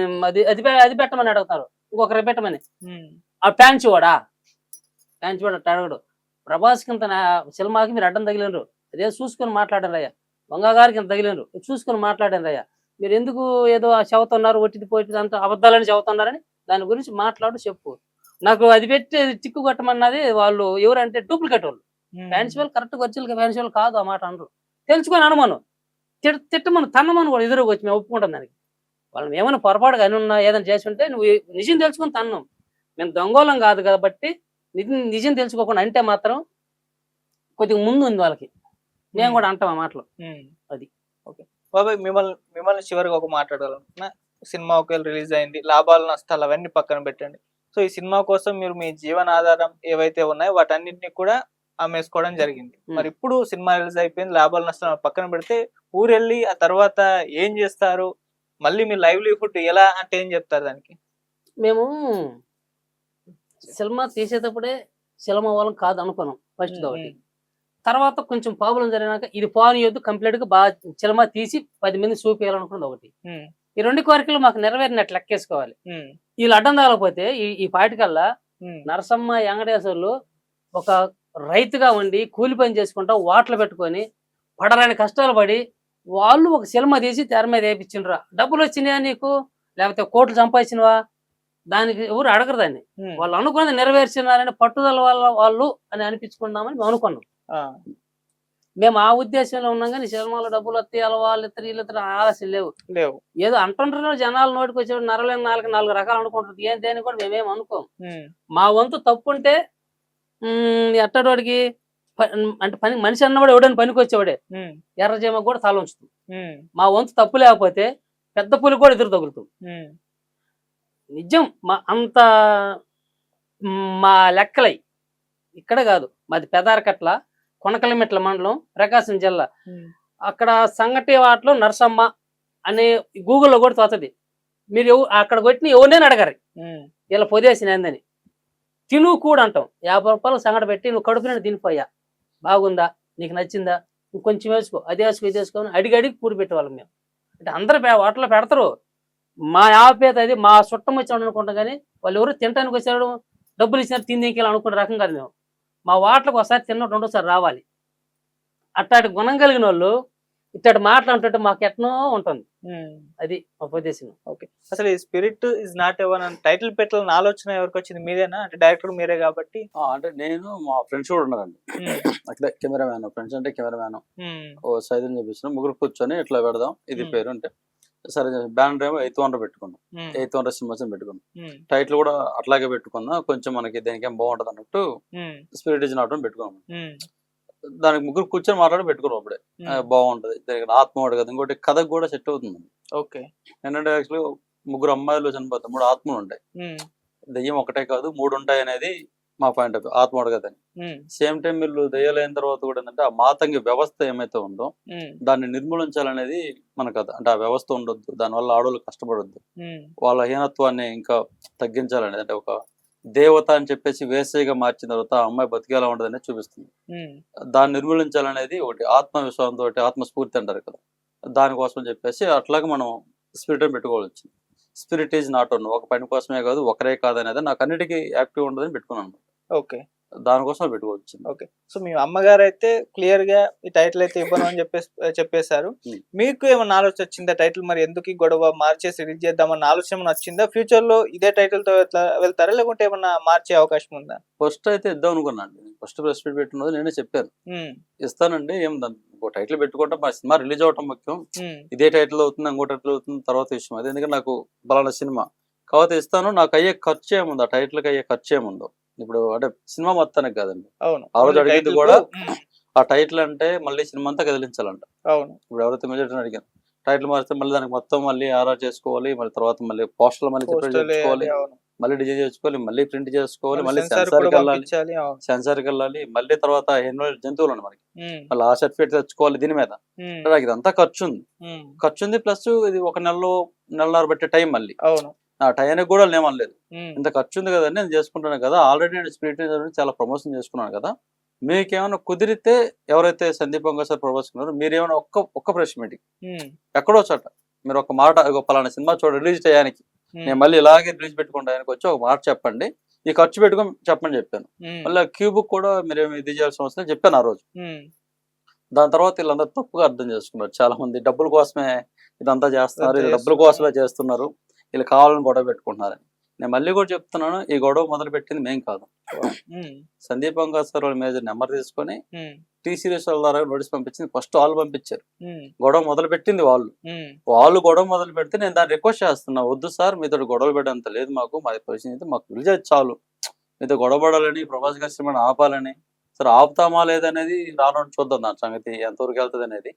అది అది పెట్టమని అడుగుతారు, ఇంకొకరు పెట్టమని. ఆ ఫ్యాన్స్ వాడా అడగడు. ప్రభాస్కి ఇంత సినిమాకి మీరు అడ్డం తగిలినరు, అదే చూసుకొని మాట్లాడారు అయ్యా. వంగ గారికి ఇంత తగిలినరు చూసుకొని మాట్లాడారు అయ్యా. మీరు ఎందుకు ఏదో చెబుతున్నారు, ఒట్టిది పోయిటిది అంత అబద్ధాలని చెబుతున్నారని దాని గురించి మాట్లాడు చెప్పు. నాకు అది పెట్టి చిక్కు కొట్టమన్నది వాళ్ళు ఎవరంటే డూప్లికేట్ వాళ్ళు. ఫ్యాన్సీ వాళ్ళు కరెక్ట్ ఒరిజినల్ ఫ్యాన్సీ వాళ్ళు కాదు ఆ మాట అనరు. తెలుసుకొని అనుమానం తిట్టమను తన్నమను కూడా ఎదురుగా వచ్చి మేము ఒప్పుకుంటాం దానికి. వాళ్ళని ఏమైనా పొరపాటుగా అని ఉన్నా ఏదైనా చేసి ఉంటే నువ్వు నిజం తెలుసుకొని తన్నాం. మేము దొంగోళం కాదు కాబట్టి నిజం తెలుసుకోకుండా అంటే మాత్రం కొద్దిగా ముందు ఉంది వాళ్ళకి. మేము కూడా అంటాం ఆ మాటలు. అది ఓకే బాబాయ్, మిమ్మల్ని చివరిగా ఒక మాట్లాడాలనుకున్నా. సినిమా ఒకవేళ రిలీజ్ అయింది, లాభాలు నష్టాలు అవన్నీ పక్కన పెట్టండి. సో ఈ సినిమా కోసం మీరు మీ జీవనాధారం ఏవైతే ఉన్నాయో వాటన్నిటిని కూడా అమ్మేసుకోవడం జరిగింది. మరి ఇప్పుడు సినిమా రిలీజ్ అయిపోయింది, లాభాలు నష్టాలు పక్కన పెడితే ఊరెళ్ళి ఆ తర్వాత ఏం చేస్తారు, మళ్ళీ మీ లైవ్లీహుడ్ ఎలా అంటే ఏం చెప్తారు దానికి? మేము సినిమా తీసేటప్పుడే సినిమా వాళ్ళం కాదు అనుకున్నాం ఫస్ట్ ఒకటి. తర్వాత కొంచెం ప్రాబ్లం జరిగినాక ఇది పోనీయొద్దు, కంప్లీట్ గా బాగా సినిమా తీసి 10 మంది చూపించాలనుకున్నది ఒకటి. ఈ 2 కోరికలు మాకు నెరవేరినట్లు లెక్కేసుకోవాలి. వీళ్ళు అడ్డం తగలకపోతే ఈ పాటికల్లా నరసమ్మ వెంకటేశ్వర్లు ఒక రైతుగా ఉండి కూలి పని చేసుకుంటా వాటలు పెట్టుకొని పడరాని కష్టాలు పడి వాళ్ళు ఒక సినిమా తీసి తెర మీద వేయించిండ్రా. డబ్బులు వచ్చినాయా నీకు, లేకపోతే కోట్లు సంపాదించినవా, దానికి ఎవరు అడగరు దాన్ని. వాళ్ళు అనుకున్నది నెరవేర్చినారని పట్టుదల వల్ల వాళ్ళు అని అనిపించుకుందామని మేము అనుకున్నాం. మేము ఆ ఉద్దేశంలో ఉన్నాం కానీ సినిమాలో డబ్బులు వస్తాయి వాళ్ళు ఇద్దరు వీళ్ళు ఇద్దరు ఆలస్యం లేవు. ఏదో అంటుంటారు జనాలు నోటికి వచ్చే నరలేని 4 రకాలు అనుకుంటారు. ఏం దేని కూడా మేమేం అనుకోం. మా వంతు తప్పు ఉంటే ఎట్టడోడికి అంటే పని మనిషి అన్నవాడు ఎవడని పనికి వచ్చేవాడే ఎర్రజేమ కూడా తల ఉంచుతాం. మా వంతు తప్పు లేకపోతే పెద్ద పులి కూడా ఎదురు తగులుతాం. నిజం అంత మా లెక్కలై ఇక్కడ కాదు, మాది పెదారకట్ల కొనకలమెట్ల మండలం ప్రకాశం జిల్లా. అక్కడ సంగటి వాటలో నరసమ్మ అనే గూగుల్లో కూడా తోతది. మీరు అక్కడ కొట్టిన ఎవరినైనా అడగరు ఇలా పొదేసినందని. తిను కూడా అంటాం. 50 రూపాయలు సంగటి పెట్టి నువ్వు కడుపు నిండా తినిపోయా, బాగుందా, నీకు నచ్చిందా, ఇంకొంచెం వేసుకో, అది వేసుకో, ఇది వేసుకో అని అడిగి కూడి పెట్టేవాళ్ళం మేము. అంటే అందరు వాటిలో పెడతారు. మా ఆపేత అది మా చుట్టం వచ్చాడు అనుకుంటాం కానీ వాళ్ళు ఎవరు తినడానికి వచ్చాడు డబ్బులు ఇచ్చినారు తిందికి అనుకునే రకం కాదు మేము. మా వాటలకు ఒకసారి తిన్న 2వ సారి రావాలి. అట్టాటి గుణం కలిగిన వాళ్ళు ఇట్టాటి మాట్లాడుతుంటే మాకు ఎట్నో ఉంటుంది. అది మా ఉద్దేశం. ఓకే, అసలు ఈ స్పిరిట్ ఇస్ నాట్ ఎవర్ అని టైటిల్ పెట్టాలని ఆలోచన ఎవరికి వచ్చింది? మీరేనా? అంటే డైరెక్టర్ మీరే కాబట్టి. అంటే నేను మా ఫ్రెండ్స్ కూడా ఉన్నారండి. అట్లా కెమెరామ్యాన్, ఫ్రెండ్స్ అంటే కెమెరామ్యాన్ ఓ సైజుని చూపించిన ముగ్గురు కూర్చొని ఇట్లా పెడదాం ఇది పేరు అంటే సరే. బ్యానర్ ఏమో 800 పెట్టుకున్నాం, 800 సినిమాస్ పెట్టుకున్నాం. టైటిల్ కూడా అట్లాగే పెట్టుకున్నా, కొంచెం మనకి దేనికి ఏం బాగుంటది అన్నట్టు స్పిరిట్ ఇస్ నాట్ అని పెట్టుకున్నాం. దానికి ముగ్గురు కూర్చొని మాట్లాడి పెట్టుకున్నాం. అప్పుడే బాగుంటది, ఆత్మ కదా. ఇంకోటి కథకు కూడా సెట్ అవుతుంది. ఓకే, ఏంటంటే యాక్చువల్లీ ముగ్గురు అమ్మాయిలు చనిపోతారు, 3 ఆత్మలు ఉంటాయి. దెయ్యం ఒకటే కాదు 3 ఉంటాయి అనేది మా పాయింట్ ఆఫ్ వ్యూ. ఆత్మ అడగదని సేమ్ టైం వీళ్ళు దయ్యాలైన తర్వాత కూడా ఏంటంటే ఆ మాతంగి వ్యవస్థ ఏమైతే ఉందో దాన్ని నిర్మూలించాలనేది మన కథ. అంటే ఆ వ్యవస్థ ఉండొద్దు, దానివల్ల ఆడవాళ్ళు కష్టపడొద్దు, వాళ్ళ హీనత్వాన్ని ఇంకా తగ్గించాలనేది. అంటే ఒక దేవత అని చెప్పేసి వేసవిగా మార్చిన తర్వాత ఆ అమ్మాయి బతికేలా ఉండదని చూపిస్తుంది. దాన్ని నిర్మూలించాలనేది ఒకటి. ఆత్మవిశ్వాసంతో ఆత్మస్ఫూర్తి అంటారు కదా, దానికోసం చెప్పేసి అట్లాగే మనం స్పిరిట్ అని పెట్టుకోవచ్చు. స్పిరిట్ ఈజ్ నాట్ ఓన్, ఒక పని కోసమే కాదు ఒకరే కాదనేది నాకు అన్నిటికీ యాక్టివ్ ఉండదని పెట్టుకున్నాను. ఓకే, దానికోసం పెట్టుకోవచ్చు. ఓకే, సో మీ అమ్మగారు అయితే క్లియర్ గా ఈ టైటిల్ అయితే ఇవ్వను అని చెప్పేశారు. మీకు ఏమన్నా ఆలోచన వచ్చిందా టైటిల్ మరి ఎందుకు ఈ గొడవ మార్చేసి రిలీజ్ చేద్దామన్న ఆలోచన ఏమన్నా వచ్చిందా? ఫ్యూచర్ లో ఇదే టైటిల్ తో వెళ్తారా లేకుంటే ఏమన్నా మార్చే అవకాశం ఉందా? ఫస్ట్ అయితే ఇద్దాం అనుకున్నాను. ఫస్ట్ ప్రెస్ మీట్ పెట్టినది నేనే చెప్పాను, ఇస్తానండి, ఏం టైటిల్ పెట్టుకుంటే మా సినిమా రిలీజ్ అవటం ముఖ్యం, ఇదే టైటిల్ అవుతుంది ఇంకో టైటిల్ అవుతుంది తర్వాత విషయం అది. ఎందుకంటే నాకు బలానా సినిమా కాకపోతే ఇస్తాను, నాకు అయ్యే ఖర్చు ఏముందో, ఆ టైటిల్కి అయ్యే ఖర్చు ఏముందో. ఇప్పుడు అంటే సినిమా మొత్తానికి కాదండి, ఆ రోజు అడిగింది కూడా ఆ టైటిల్ అంటే మళ్ళీ సినిమా అంతా కదిలించాలంట. ఇప్పుడు ఎవరైతే మెజారిటీ అడిగాను టైటిల్ మారిస్తే మళ్ళీ దానికి మొత్తం మళ్ళీ ఆర్ఆర్ చేసుకోవాలి, మళ్ళీ తర్వాత మళ్ళీ పోస్టర్లు మళ్ళీ చేసుకోవాలి, మళ్ళీ డిజైన్ చేసుకోవాలి, మళ్ళీ ప్రింట్ చేసుకోవాలి, మళ్ళీ సెన్సార్కి వెళ్ళాలి, మళ్ళీ తర్వాత ఎన్నో జంతువులు ఉన్నాయి మనకి, మళ్ళీ ఆ సర్టిఫికేట్ తెచ్చుకోవాలి. దీని మీద నాకు ఇదంతా ఖర్చు ఉంది. ప్లస్ ఇది 1 నెలన్నర బట్టే టైం. మళ్ళీ ఆ టైంకి కూడా నేమనలేదు, ఇంత ఖర్చు ఉంది కదండి నేను చేసుకుంటాను కదా, ఆల్రెడీ నేను స్పిరిట్ చాలా ప్రమోషన్ చేసుకున్నాను కదా, మీకేమైనా కుదిరితే ఎవరైతే సందీప్ వంగ సార్ ప్రమోషన్ మీరేమైనా ఒక్క ప్రెస్ మీటింగ్ ఎక్కడో చోట మీరు ఒక మాట పలానా సినిమా రిలీజ్ చేయడానికి నేను మళ్ళీ ఇలాగే రిలీజ్ పెట్టుకుంటానికి వచ్చి ఒక మాట చెప్పండి, ఈ ఖర్చు పెట్టుకొని చెప్పని చెప్పాను. మళ్ళీ క్యూబుక్ కూడా మీరేమి ఇది చేయాల్సిన అవసరం చెప్పాను ఆ రోజు. దాని తర్వాత వీళ్ళందరూ తప్పుగా అర్థం చేసుకున్నారు చాలా మంది. డబ్బుల కోసమే ఇదంతా చేస్తున్నారు, ఇదంతా వీళ్ళు డబ్బుల కోసమే చేస్తున్నారు, వీళ్ళు కావాలని గొడవ పెట్టుకుంటున్నారని. నేను మళ్ళీ కూడా చెప్తున్నాను, ఈ గొడవ మొదలు పెట్టింది మేం కాదు. సందీప్ వంగా సార్ వాళ్ళ మేజర్ నెంబర్ తీసుకొని టీ సిరీస్ వాళ్ళ ద్వారా నోటీస్ పంపించింది. ఫస్ట్ వాళ్ళు పంపించారు, గొడవ మొదలు పెట్టింది వాళ్ళు గొడవ మొదలు పెడితే నేను దాన్ని రిక్వెస్ట్ చేస్తున్నా, వద్దు సార్ మీతో గొడవలు పెట్టేంత లేదు మాకు, మా పొజిషన్ అయితే మాకు పిలిచేది చాలు, మీతో గొడవ పడాలని ప్రభాస్ గారి సినిమాని ఆపాలని. సరే ఆపుతామా లేదనేది రాను చూద్దాం, దాని సంగతి ఎంతవరకు వెళ్తుంది అనేది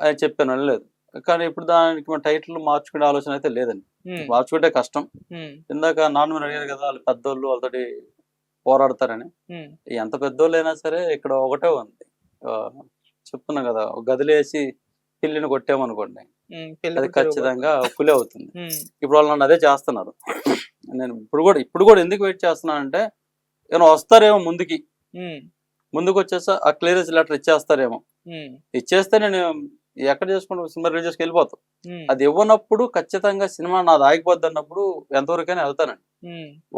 ఆయన చెప్పాను, లేదు. కానీ ఇప్పుడు దానికి మన టైటిల్ మార్చుకునే ఆలోచన అయితే లేదండి, మార్చుకుంటే కష్టం. ఇందాక నాన్న మీరు అడిగారు కదా, వాళ్ళు పెద్దోళ్ళు వాళ్ళతోటి పోరాడతారని. ఎంత పెద్దోళ్ళు అయినా సరే ఇక్కడ ఒకటే ఉంది, చెప్తున్నా కదా, గదిలేసి పిల్లిని కొట్టామనుకోండి అది ఖచ్చితంగా పులి అవుతుంది. ఇప్పుడు వాళ్ళు నన్ను అదే చేస్తున్నారు. నేను ఇప్పుడు కూడా ఎందుకు వెయిట్ చేస్తున్నానంటే, ఏమైనా వస్తారేమో ముందుకు వచ్చేస్తా, ఆ క్లియరెన్స్ లెటర్ ఇచ్చేస్తారేమో, ఇచ్చేస్తే నేను ఎక్కడ చేసుకుంటా సినిమా రిలీజ్ చేసుకు వెళ్ళిపోతాం. అది ఇవ్వనప్పుడు ఖచ్చితంగా సినిమా నాది ఆగిపోద్ది అన్నప్పుడు ఎంతవరకైనా వెళ్తానండి.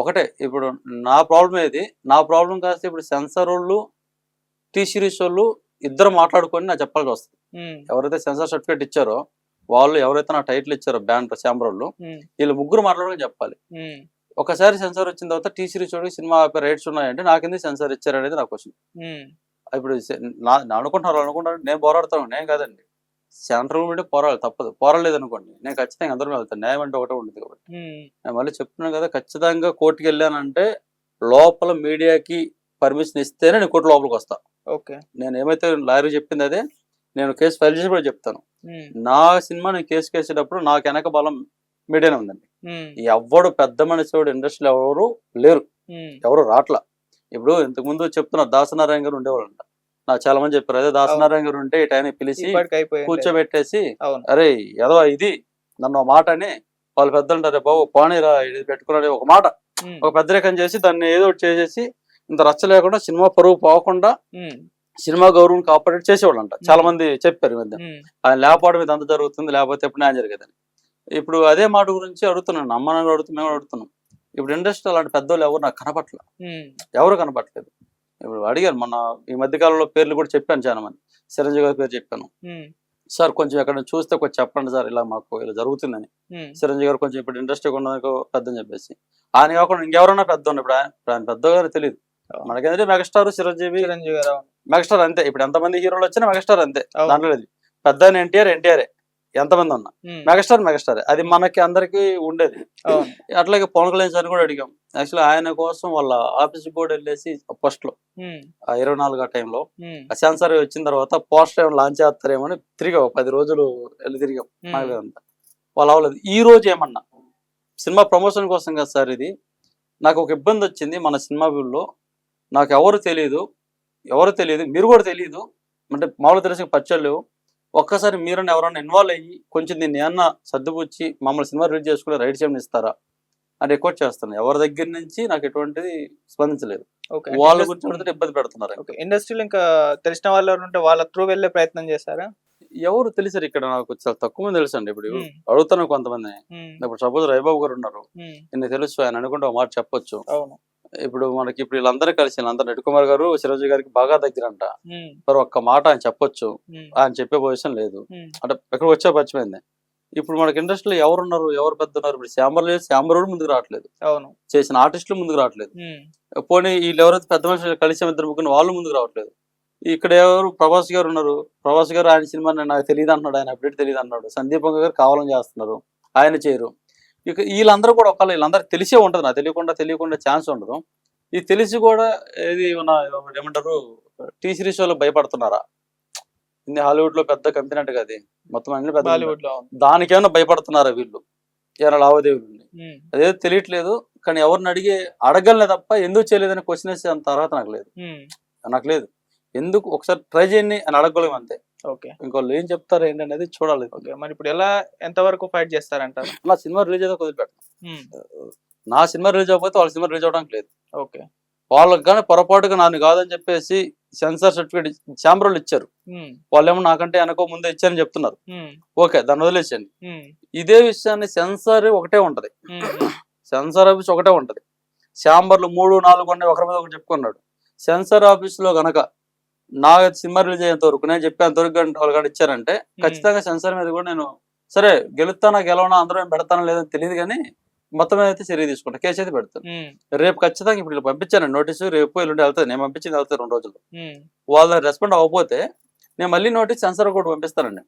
ఒకటే ఇప్పుడు నా ప్రాబ్లం ఏది, నా ప్రాబ్లం కాస్తే ఇప్పుడు సెన్సార్ వాళ్ళు టీ సిరీస్ వాళ్ళు ఇద్దరు మాట్లాడుకొని నాకు చెప్పాల్సి వస్తుంది. ఎవరైతే సెన్సార్ సర్టిఫికేట్ ఇచ్చారో వాళ్ళు, ఎవరైతే నా టైటిల్ ఇచ్చారో బ్యాండ్ ఛాంబర్ వాళ్ళు, వీళ్ళు ముగ్గురు మాట్లాడుకొని చెప్పాలి. ఒకసారి సెన్సార్ వచ్చిన తర్వాత టీ సిరీస్ వాడికి సినిమా రైట్స్ ఉన్నాయంటే నాకెందుకు సెన్సార్ ఇచ్చారు అనేది నా క్వశ్చన్. ఇప్పుడు అనుకుంటున్నారు నేను పోరాడతాను, నేను కాదండి, సెంట్రల్ మీడియా తప్పదు, పోరాడలేదు అనుకోండి నేను ఖచ్చితంగా అందరం వెళ్తాను, న్యాయం అంటే ఒకటే ఉంటుంది. కాబట్టి నేను మళ్ళీ చెప్తున్నాను కదా, ఖచ్చితంగా కోర్టుకి వెళ్ళానంటే లోపల మీడియాకి పర్మిషన్ ఇస్తేనే నేను కోర్టు లోపలికి వస్తా. నేను ఏమైతే లాయర్ చెప్పింది అదే నేను కేసు ఫైల్ చేసి కూడా చెప్తాను. నా సినిమా నేను కేసు వేసేటప్పుడు నాకు వెనక బలం మీడియానే ఉందండి. ఎవడు పెద్ద మనిషి ఇండస్ట్రీలో ఎవరు లేరు, ఎవరు రాట్లా. ఇప్పుడు ఇంతకు ముందు చెప్తున్నా దాసనారాయణ గారు ఉండేవాళ్ళంట, నాకు చాలా మంది చెప్పారు, అదే దాసనారాయణ గారు ఉంటే ఇటైనా పిలిచి కూర్చోబెట్టేసి, అరే ఏదో ఇది నన్ను మాట అని వాళ్ళు పెద్దలు రే బాబు పానీరా ఇది పెట్టుకున్నాడు ఒక మాట, ఒక పెద్దరికం చేసి దాన్ని ఏదో ఒకటి చేసేసి ఇంత రచ్చ లేకుండా సినిమా పరువు పోకుండా సినిమా గౌరవం కాపాడేట్ చేసేవాళ్ళంట. చాలా మంది చెప్పారు ఈ మధ్య, ఆయన లేకపోవడం మీద అంత జరుగుతుంది, లేకపోతే ఎప్పుడు న్యాయం జరిగేదని. ఇప్పుడు అదే మాట గురించి అడుగుతున్నాను, అమ్మ నాన్న అడుగుతున్నాం, మేము అడుగుతున్నాం. ఇప్పుడు ఇండస్ట్రీ అలాంటి పెద్దోళ్ళు ఎవరు నాకు కనపట్లేదు, ఎవరు కనపట్లేదు. ఇప్పుడు అడిగాను మొన్న ఈ మధ్యకాలంలో పేర్లు కూడా చెప్పాను, చాలా మంది చిరంజీవి గారి పేరు చెప్పాను, సార్ కొంచెం ఎక్కడ చూస్తే కొంచెం చెప్పండి సార్ ఇలా మాకు ఇలా జరుగుతుందని. చిరంజీవి గారు కొంచెం ఇప్పుడు ఇండస్ట్రీ ఉన్నందుకు పెద్ద అని చెప్పేసి, ఆయన కాకుండా ఇంకెవరన్నా పెద్ద ఉన్నా ఇప్పుడు ఆయన పెద్దగారు తెలియదు మనకేంటంటే మెగాస్టార్ చిరంజీవి గారు మెగాస్టార్ అంతే. ఇప్పుడు ఎంతమంది హీరోలు వచ్చినా మెగాస్టార్ అంతే, దాంట్లో లేదు. పెద్ద ఎన్టీఆర్ ఎంతమంది ఉన్నా మెగాస్టార్ అది మనకి అందరికి ఉండేది. అట్లాగే పవన్ కళ్యాణ్ సార్ కూడా అడిగాం, యాక్చువల్లీ ఆయన కోసం వాళ్ళ ఆఫీస్ కూడా వెళ్ళేసి ఫస్ట్ లో 24 టైంలో సెన్సార్ వచ్చిన తర్వాత పోస్టర్ ఏమైనా లాంచ్ చేస్తారేమో అని తిరిగాం, 10 రోజులు వెళ్ళి తిరిగాం, అంతా వాళ్ళు అవ్వలేదు. ఈ రోజు ఏమన్నా సినిమా ప్రమోషన్ కోసం కదా సార్, ఇది నాకు ఒక ఇబ్బంది వచ్చింది మన సినిమా వ్యూలో, నాకు ఎవరు తెలియదు మీరు కూడా తెలియదు, అంటే మామూలు తెలిసిన పరిచయాలు లేవు, ఒక్కసారి మీరన్నా ఎవరన్నా ఇన్వాల్వ్ అయ్యి కొంచెం దీన్ని ఏమన్నా సర్దుపుచ్చి మమ్మల్ని సినిమా రిలీజ్ చేసుకుని రైట్స్ ఏమైనా ఇస్తారా అని రిక్వెస్ట్ చేస్తున్నాను. ఎవరి దగ్గర నుంచి నాకు ఎటువంటిది స్పందించలేదు, వాళ్ళ గురించి అడిగితే ఇబ్బంది పెడుతున్నారు. ఇండస్ట్రీలో ఇంకా తెలిసిన వాళ్ళు ఎవరు ఉంటే వాళ్ళ త్రూ వెళ్ళే ప్రయత్నం చేశారా? ఎవరు తెలిసారు ఇక్కడ నాకు చాలా తక్కువ మంది తెలుసు అండి. ఇప్పుడు అడుగుతాను కొంతమంది, ఇప్పుడు సపోజ్ రైబాబు గారు ఉన్నారు, నిన్ను తెలుసు, ఆయన అనుకుంటే ఒక మాట చెప్పొచ్చు. ఇప్పుడు మనకి ఇప్పుడు వీళ్ళందరూ కలిసి వీళ్ళందరూ నెట్ కుమార్ గారు చిరంజీవి గారికి బాగా దగ్గరంట, మరి ఒక్క మాట ఆయన చెప్పొచ్చు, ఆయన చెప్పే పొజిషన్ లేదు అంటే ఎక్కడ వచ్చే పరిచయమైంది. ఇప్పుడు మనకి ఇండస్ట్రీలో ఎవరున్నారు, ఎవరు పెద్ద ఉన్నారు, ఇప్పుడు శాంబర్ ముందుకు రావట్లేదు, చేసిన ఆర్టిస్టులు ముందుకు రావట్లేదు, పోనీ వీళ్ళు ఎవరైతే పెద్ద మనుషులు కలిసి ఇద్దరు ముగ్గురు వాళ్ళు ముందుకు రావట్లేదు. ఇక్కడ ఎవరు ప్రభాస్ గారు ఉన్నారు, ప్రభాస్ గారు ఆయన సినిమా నాకు తెలియదు అంటున్నాడు, ఆయన అప్డేట్ తెలియదు అంటున్నాడు, సందీప్ గారు కావాలని చేస్తున్నారు, ఆయన చేయరు. ఇక వీళ్ళందరూ కూడా ఒకవేళ వీళ్ళందరూ తెలిసే ఉంటుంది, నాకు తెలియకుండా ఛాన్స్ ఉండదు. ఇది తెలిసి కూడా ఏది ఏమంటారు టీ సిరీస్ వాళ్ళు భయపడుతున్నారా? ఇన్ని హాలీవుడ్ లో పెద్ద కంపెనీ అంటే కదా మొత్తం అన్ని పెద్ద హాలీవుడ్ లో, దానికేమైనా భయపడుతున్నారా వీళ్ళు? ఏమైనా లావాదేవీలు అదేదో తెలియట్లేదు. కానీ ఎవరిని అడగలే తప్ప ఎందుకు చేయలేదని క్వశ్చన్ వేసే అంత అర్హత నాకు లేదు. ఎందుకు ఒకసారి ట్రై చేయండి అని అడగలేము అంతే. ఇంకోళ్ళు ఏం చెప్తారు ఏంటనేది చూడాలి. మరి ఇప్పుడు ఎంత వరకు ఫైట్ చేస్తారంటారు? నా సినిమా రిలీజ్ అయితే వదిలిపెడతాను, నా సినిమా రిలీజ్ అవ్వకపోతే వాళ్ళ సినిమా రిలీజ్ అవ్వడానికి లేదు. వాళ్ళకి కానీ పొరపాటుగా నన్ను కాదని చెప్పేసి సెన్సార్ సర్టిఫికేట్ ఛాంబర్ ఇచ్చారు, వాళ్ళేమో నాకంటే వెనకో ముందే ఇచ్చారని చెప్తున్నారు, ఓకే దాన్ని వదిలేసండి. ఇదే విషయాన్ని సెన్సార్ ఒకటే ఉంటది, సెన్సార్ ఆఫీస్ ఒకటే ఉంటది, ఛాంబర్లు 3, 4 ఉన్నాయి, ఒకరి మీద ఒకటి చెప్పుకున్నాడు. సెన్సార్ ఆఫీస్ లో గనక నా సినిమా రిలీజ్ అయ్యేంత వరకు నేను చెప్పేంత వరకు వాళ్ళు కానీ ఇచ్చారంటే ఖచ్చితంగా సెన్సార్ మీద కూడా నేను సరే గెలుస్తానా గెలవనా అందరూ పెడతానా లేదని తెలియదు కానీ మొత్తం మీద అయితే చర్య తీసుకుంటా, కేసు అయితే పెడతాను. రేపు ఖచ్చితంగా ఇప్పుడు పంపించాను నోటీసు, రేపు ఎల్లుండి వెళ్తుంది, నేను పంపించింది వెళ్తాను 2 రోజులు. వాళ్ళ రెస్పాండ్ అవ్వకపోతే నేను మళ్ళీ నోటీస్ సెన్సార్ కూడా పంపిస్తానండి.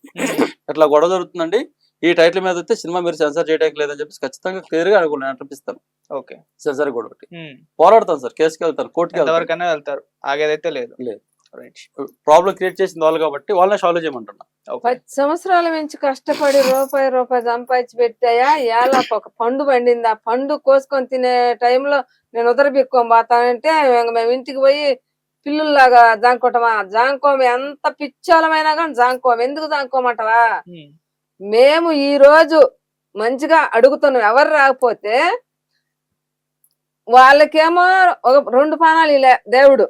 ఇట్లా గొడవ జరుగుతుందండి, ఈ టైటిల్ మీద వస్తే సినిమా మీరు సెన్సార్ చేయడానికి లేదని చెప్పి ఖచ్చితంగా క్లియర్ గా అనుకున్నాను పంపిస్తాను. ఓకే, సెన్సార్ కూడా ఒకటి పోరాడతాను సార్, కేసుకి వెళ్తాను, కోర్టుకి వెళ్తారు, ఆగేదైతే లేదు. ప్రాబ్లం క్రియేట్ చేసింది వాళ్ళు కాబట్టి వాళ్ళనే సాల్వ్ చేయమంటున్నా. 10 సంవత్సరాల నుంచి కష్టపడి రూపాయి సంపాదించి పెట్టాయా, ఎలా ఒక పండు పండింది, ఆ పండు కోసుకొని తినే టైంలో నేను ఉదరబిక్కొని పోతానంటే మేము ఇంటికి పోయి పిల్లుల్లాగా జాంకోటమా? జాంకోమ ఎంత పిచ్చోళమైనా కానీ జాంకోమ ఎందుకు జాంకోమంటవా? మేము ఈ రోజు మంచిగా అడుగుతున్నాం, ఎవరు రాకపోతే వాళ్ళకేమో ఒక 2 పానాలు ఇలా దేవుడు,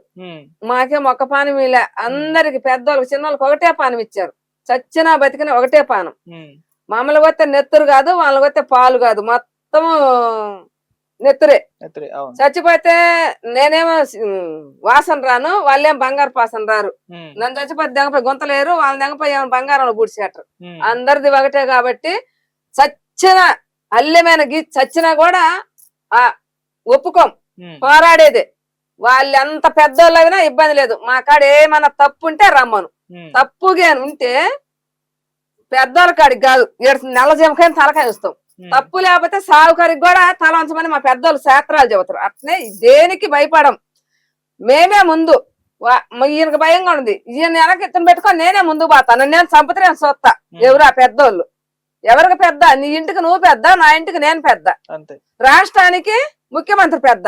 మాకేమో 1 పానం ఇలా. అందరికి పెద్దోళ్ళకి చిన్నోళ్ళకి ఒకటే పానం ఇచ్చారు, చచ్చినా బతికినా ఒకటే పానం. మామూలుగా వస్తే నెత్తురు కాదు, వాళ్ళకి వస్తే పాలు కాదు, మొత్తం నెత్తురే. చచ్చిపోతే నేనేమో వాసన రాను, వాళ్ళేం బంగారు పాసన రారు. నన్ను చచ్చిపోతే దెంగపై గుంతలేరు, వాళ్ళ దెంగపై ఏమో బంగారంలో బూడిసేటరు. అందరిది ఒకటే కాబట్టి చచ్చిన అల్లెమైన చచ్చినా కూడా ఆ ఒప్పుకోం, పోరాడేదే. వాళ్ళు ఎంత పెద్దోళ్ళైనా ఇబ్బంది లేదు, మా కాడ ఏమన్నా తప్పు ఉంటే రమ్మను. తప్పుగా ఉంటే పెద్దోళ్ళ కాడికి కాదు, 7 నెలల జమకాయని తలకాయ ఇస్తాం. తప్పు లేకపోతే సావుకారికి కూడా తల ఉంచమని మా పెద్దోళ్ళు శాస్త్రాలు చెబుతారు. అట్నే దేనికి భయపడం, మేమే ముందు. ఈయనకి భయంగా ఉంది, ఈయన వెనక ఎత్తున పెట్టుకొని నేనే ముందుకు పోతాను, నేను చంపితే నేను చూస్తా. ఎవరు ఆ పెద్దోళ్ళు? ఎవరికి పెద్ద? నీ ఇంటికి నువ్వు పెద్ద, నా ఇంటికి నేను పెద్ద. రాష్ట్రానికి ముఖ్యమంత్రి పెద్ద,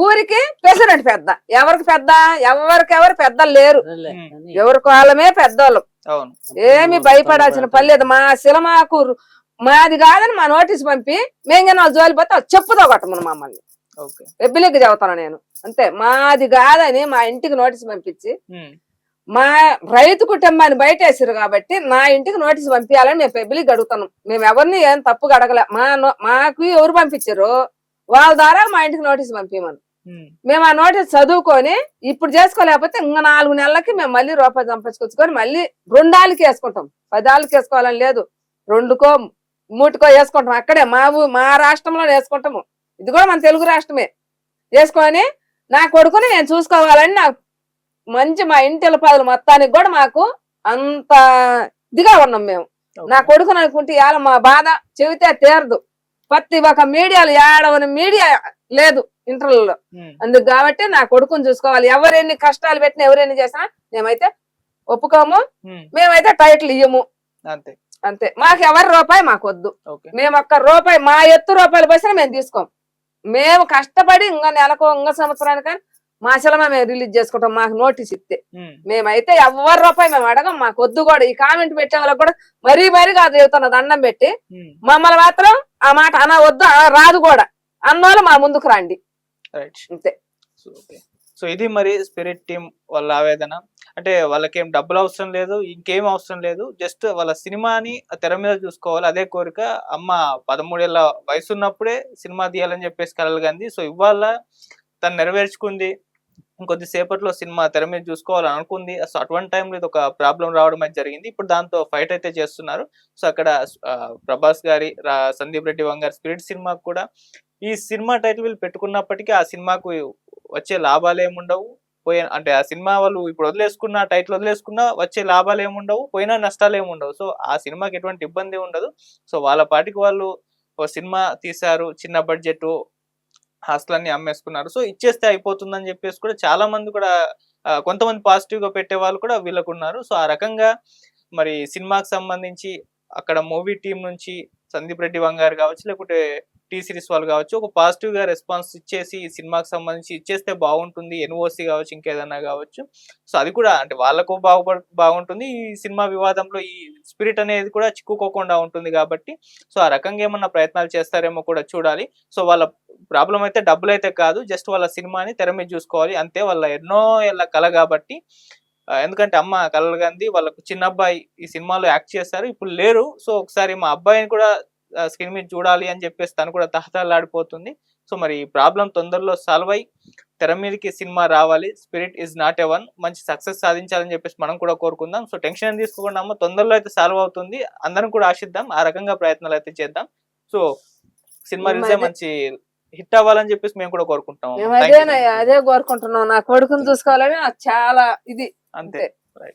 ఊరికి ప్రెసిడెంట్ పెద్ద. ఎవరికి పెద్ద? ఎవరికెవరు పెద్దలు లేరు, ఎవరికి వాళ్ళమే పెద్దోళ్ళు. ఏమి భయపడాల్సిన పని లేదు. మా సినిమాకు మాది కాదని మా నోటీస్ పంపి మేము వాళ్ళు జోలిపోతే చెప్పుతో కొట్టమను మమ్మల్ని. ఎబ్బిలికి చెబుతాను నేను అంతే. మాది కాదని మా ఇంటికి నోటీస్ పంపించి మా రైతు కుటుంబాన్ని బయటేసారు కాబట్టి నా ఇంటికి నోటీస్ పంపించాలని మేము పెబ్బిలికి అడుగుతున్నాం. మేము ఎవరిని ఏం తప్పుగా అడగలే. మాకు ఎవరు పంపించారు వాళ్ళ ద్వారా మా ఇంటికి నోటీస్ పంపించమని మేము ఆ నోటీస్ చదువుకొని ఇప్పుడు చేసుకోలేకపోతే ఇంకా 4 నెలలకి మేము మళ్ళీ రూపాయి సంపాదించుకొచ్చుకొని మళ్ళీ 2 ఆళ్ళకి వేసుకుంటాం. 10 ఆళ్ళకి వేసుకోవాలని లేదు, 2కో 3కో వేసుకుంటాం. అక్కడే మా రాష్ట్రంలో వేసుకుంటాము. ఇది కూడా మన తెలుగు రాష్ట్రమే. వేసుకొని నా కొడుకుని నేను చూసుకోవాలని నాకు మంచి మా ఇంటి పదులు మొత్తానికి కూడా మాకు అంత ఇదిగా ఉన్నాం మేము. నా కొడుకుని అనుకుంటే ఇవాళ మా బాధ చెబితే తీరదు. ప్రతి ఒక్క మీడియాలో ఏడవని మీడియా లేదు ఇంటర్వ్యూలో. అందుకు కాబట్టి నా కొడుకుని చూసుకోవాలి. ఎవరెన్ని కష్టాలు పెట్టినా ఎవరెన్ని చేసినా మేమైతే ఒప్పుకోము, మేమైతే టైటిల్ ఇయ్యము. అంతే. మాకు ఎవరి రూపాయి మాకు వద్దు. మేము 1 రూపాయి మా ఎత్తు రూపాయలు పోసినా మేము తీసుకోం. మేము కష్టపడి ఇంకా నెలకు ఇంకా సంవత్సరానికి మా సినిమా మేము రిలీజ్ చేసుకుంటాం. మాకు నోటీస్ ఇస్తే మేమైతే ఎవరి రూపాయి మేము అడగం, మాకు వద్దు కూడా. ఈ కామెంట్ పెట్టే వాళ్ళకి కూడా మరీ కాదు చెబుతున్న దండం పెట్టి మమ్మల్ని మాత్రం ఆ మాట అనవద్దు, రాదు కూడా అన్నోళ్ళు మా ముందుకు రండి అంతే. సో ఇది మరి స్పిరిట్ టీం వాళ్ళ ఆవేదన. అంటే వాళ్ళకేం డబ్బులు అవసరం లేదు, ఇంకేం అవసరం లేదు, జస్ట్ వాళ్ళ సినిమాని తెర మీద చూసుకోవాలి, అదే కోరిక. అమ్మ 13 ఏళ్ల వయసు ఉన్నప్పుడే సినిమా తీయాలని చెప్పేసి కలలు కంది. సో ఇవాళ తను నెరవేర్చుకుంది, ఇంకొద్దిసేపట్లో సినిమా తెర మీద చూసుకోవాలని అనుకుంది. సో అటువంటి టైంలో ఇది ఒక ప్రాబ్లం రావడం అయితే జరిగింది. ఇప్పుడు దాంతో ఫైట్ అయితే చేస్తున్నారు. సో అక్కడ ప్రభాస్ గారి సందీప్ రెడ్డి వంగారి స్పిరిట్ సినిమాకు కూడా ఈ సినిమా టైటిల్ వీళ్ళు పెట్టుకున్నప్పటికీ ఆ సినిమాకు వచ్చే లాభాలు ఏముండవు, అంటే ఆ సినిమా వాళ్ళు ఇప్పుడు వదిలేసుకున్న టైటిల్ వదిలేసుకున్నా వచ్చే లాభాలు ఏముండవు, పోయినా నష్టాలు ఏముండవు. సో ఆ సినిమాకి ఎటువంటి ఇబ్బంది ఉండదు. సో వాళ్ళ పాటికి వాళ్ళు ఒక సినిమా తీశారు, చిన్న బడ్జెట్, ఆస్తులన్నీ అమ్మేసుకున్నారు, సో ఇచ్చేస్తే అయిపోతుందని చెప్పేసి కూడా చాలా మంది కూడా కొంతమంది పాజిటివ్ గా పెట్టే వాళ్ళు కూడా వీళ్ళకు ఉన్నారు. సో ఆ రకంగా మరి సినిమాకి సంబంధించి అక్కడ మూవీ టీం నుంచి సందీప్ రెడ్డి వంగారు కావచ్చు, లేకుంటే టీ సిరీస్ వాళ్ళు కావచ్చు, ఒక పాజిటివ్ గా రెస్పాన్స్ ఇచ్చేసి ఈ సినిమాకి సంబంధించి ఇచ్చేస్తే బాగుంటుంది, ఎన్ఓసి కావచ్చు, ఇంకేదన్నా కావచ్చు. సో అది కూడా అంటే వాళ్ళకు బాగుంటుంది. ఈ సినిమా వివాదంలో ఈ స్పిరిట్ అనేది కూడా చిక్కుకోకుండా ఉంటుంది కాబట్టి సో ఆ రకంగా ఏమన్నా ప్రయత్నాలు చేస్తారేమో కూడా చూడాలి. సో వాళ్ళ ప్రాబ్లం అయితే డబ్బులు అయితే కాదు, జస్ట్ వాళ్ళ సినిమాని తెర మీద చూసుకోవాలి అంతే. వాళ్ళ ఎన్నో ఏళ్ళ కళ కాబట్టి, ఎందుకంటే అమ్మ కలలు గాంధీ వాళ్ళకు చిన్న అబ్బాయి ఈ సినిమాలో యాక్ట్ చేశారు, ఇప్పుడు లేరు. సో ఒకసారి మా అబ్బాయిని కూడా స్క్రీన్ మీద చూడాలి అని చెప్పేసి తను కూడా తహతలాడిపోతుంది. సో మరి ఈ ప్రాబ్లం తొందరలో సాల్వ్ అయ్యి తెర మీదకి సినిమా రావాలి, spirit is not a one, మంచి సక్సెస్ సాధించాలని చెప్పేసి మనం కూడా కోరుకుందాం. సో టెన్షన్ తీసుకోకుండా అమ్మ, తొందరలో అయితే సాల్వ్ అవుతుంది, అందరం కూడా ఆశిద్దాం, ఆ రకంగా ప్రయత్నాలు అయితే చేద్దాం. సో సినిమా రిలీజ్ మంచి హిట్ అవ్వాలని చెప్పేసి మేము కూడా కోరుకుంటాం. అదే కోరుకుంటున్నాం. నా కొడుకుని చూసుకోవాలని నాకు చాలా ఇది అంతే.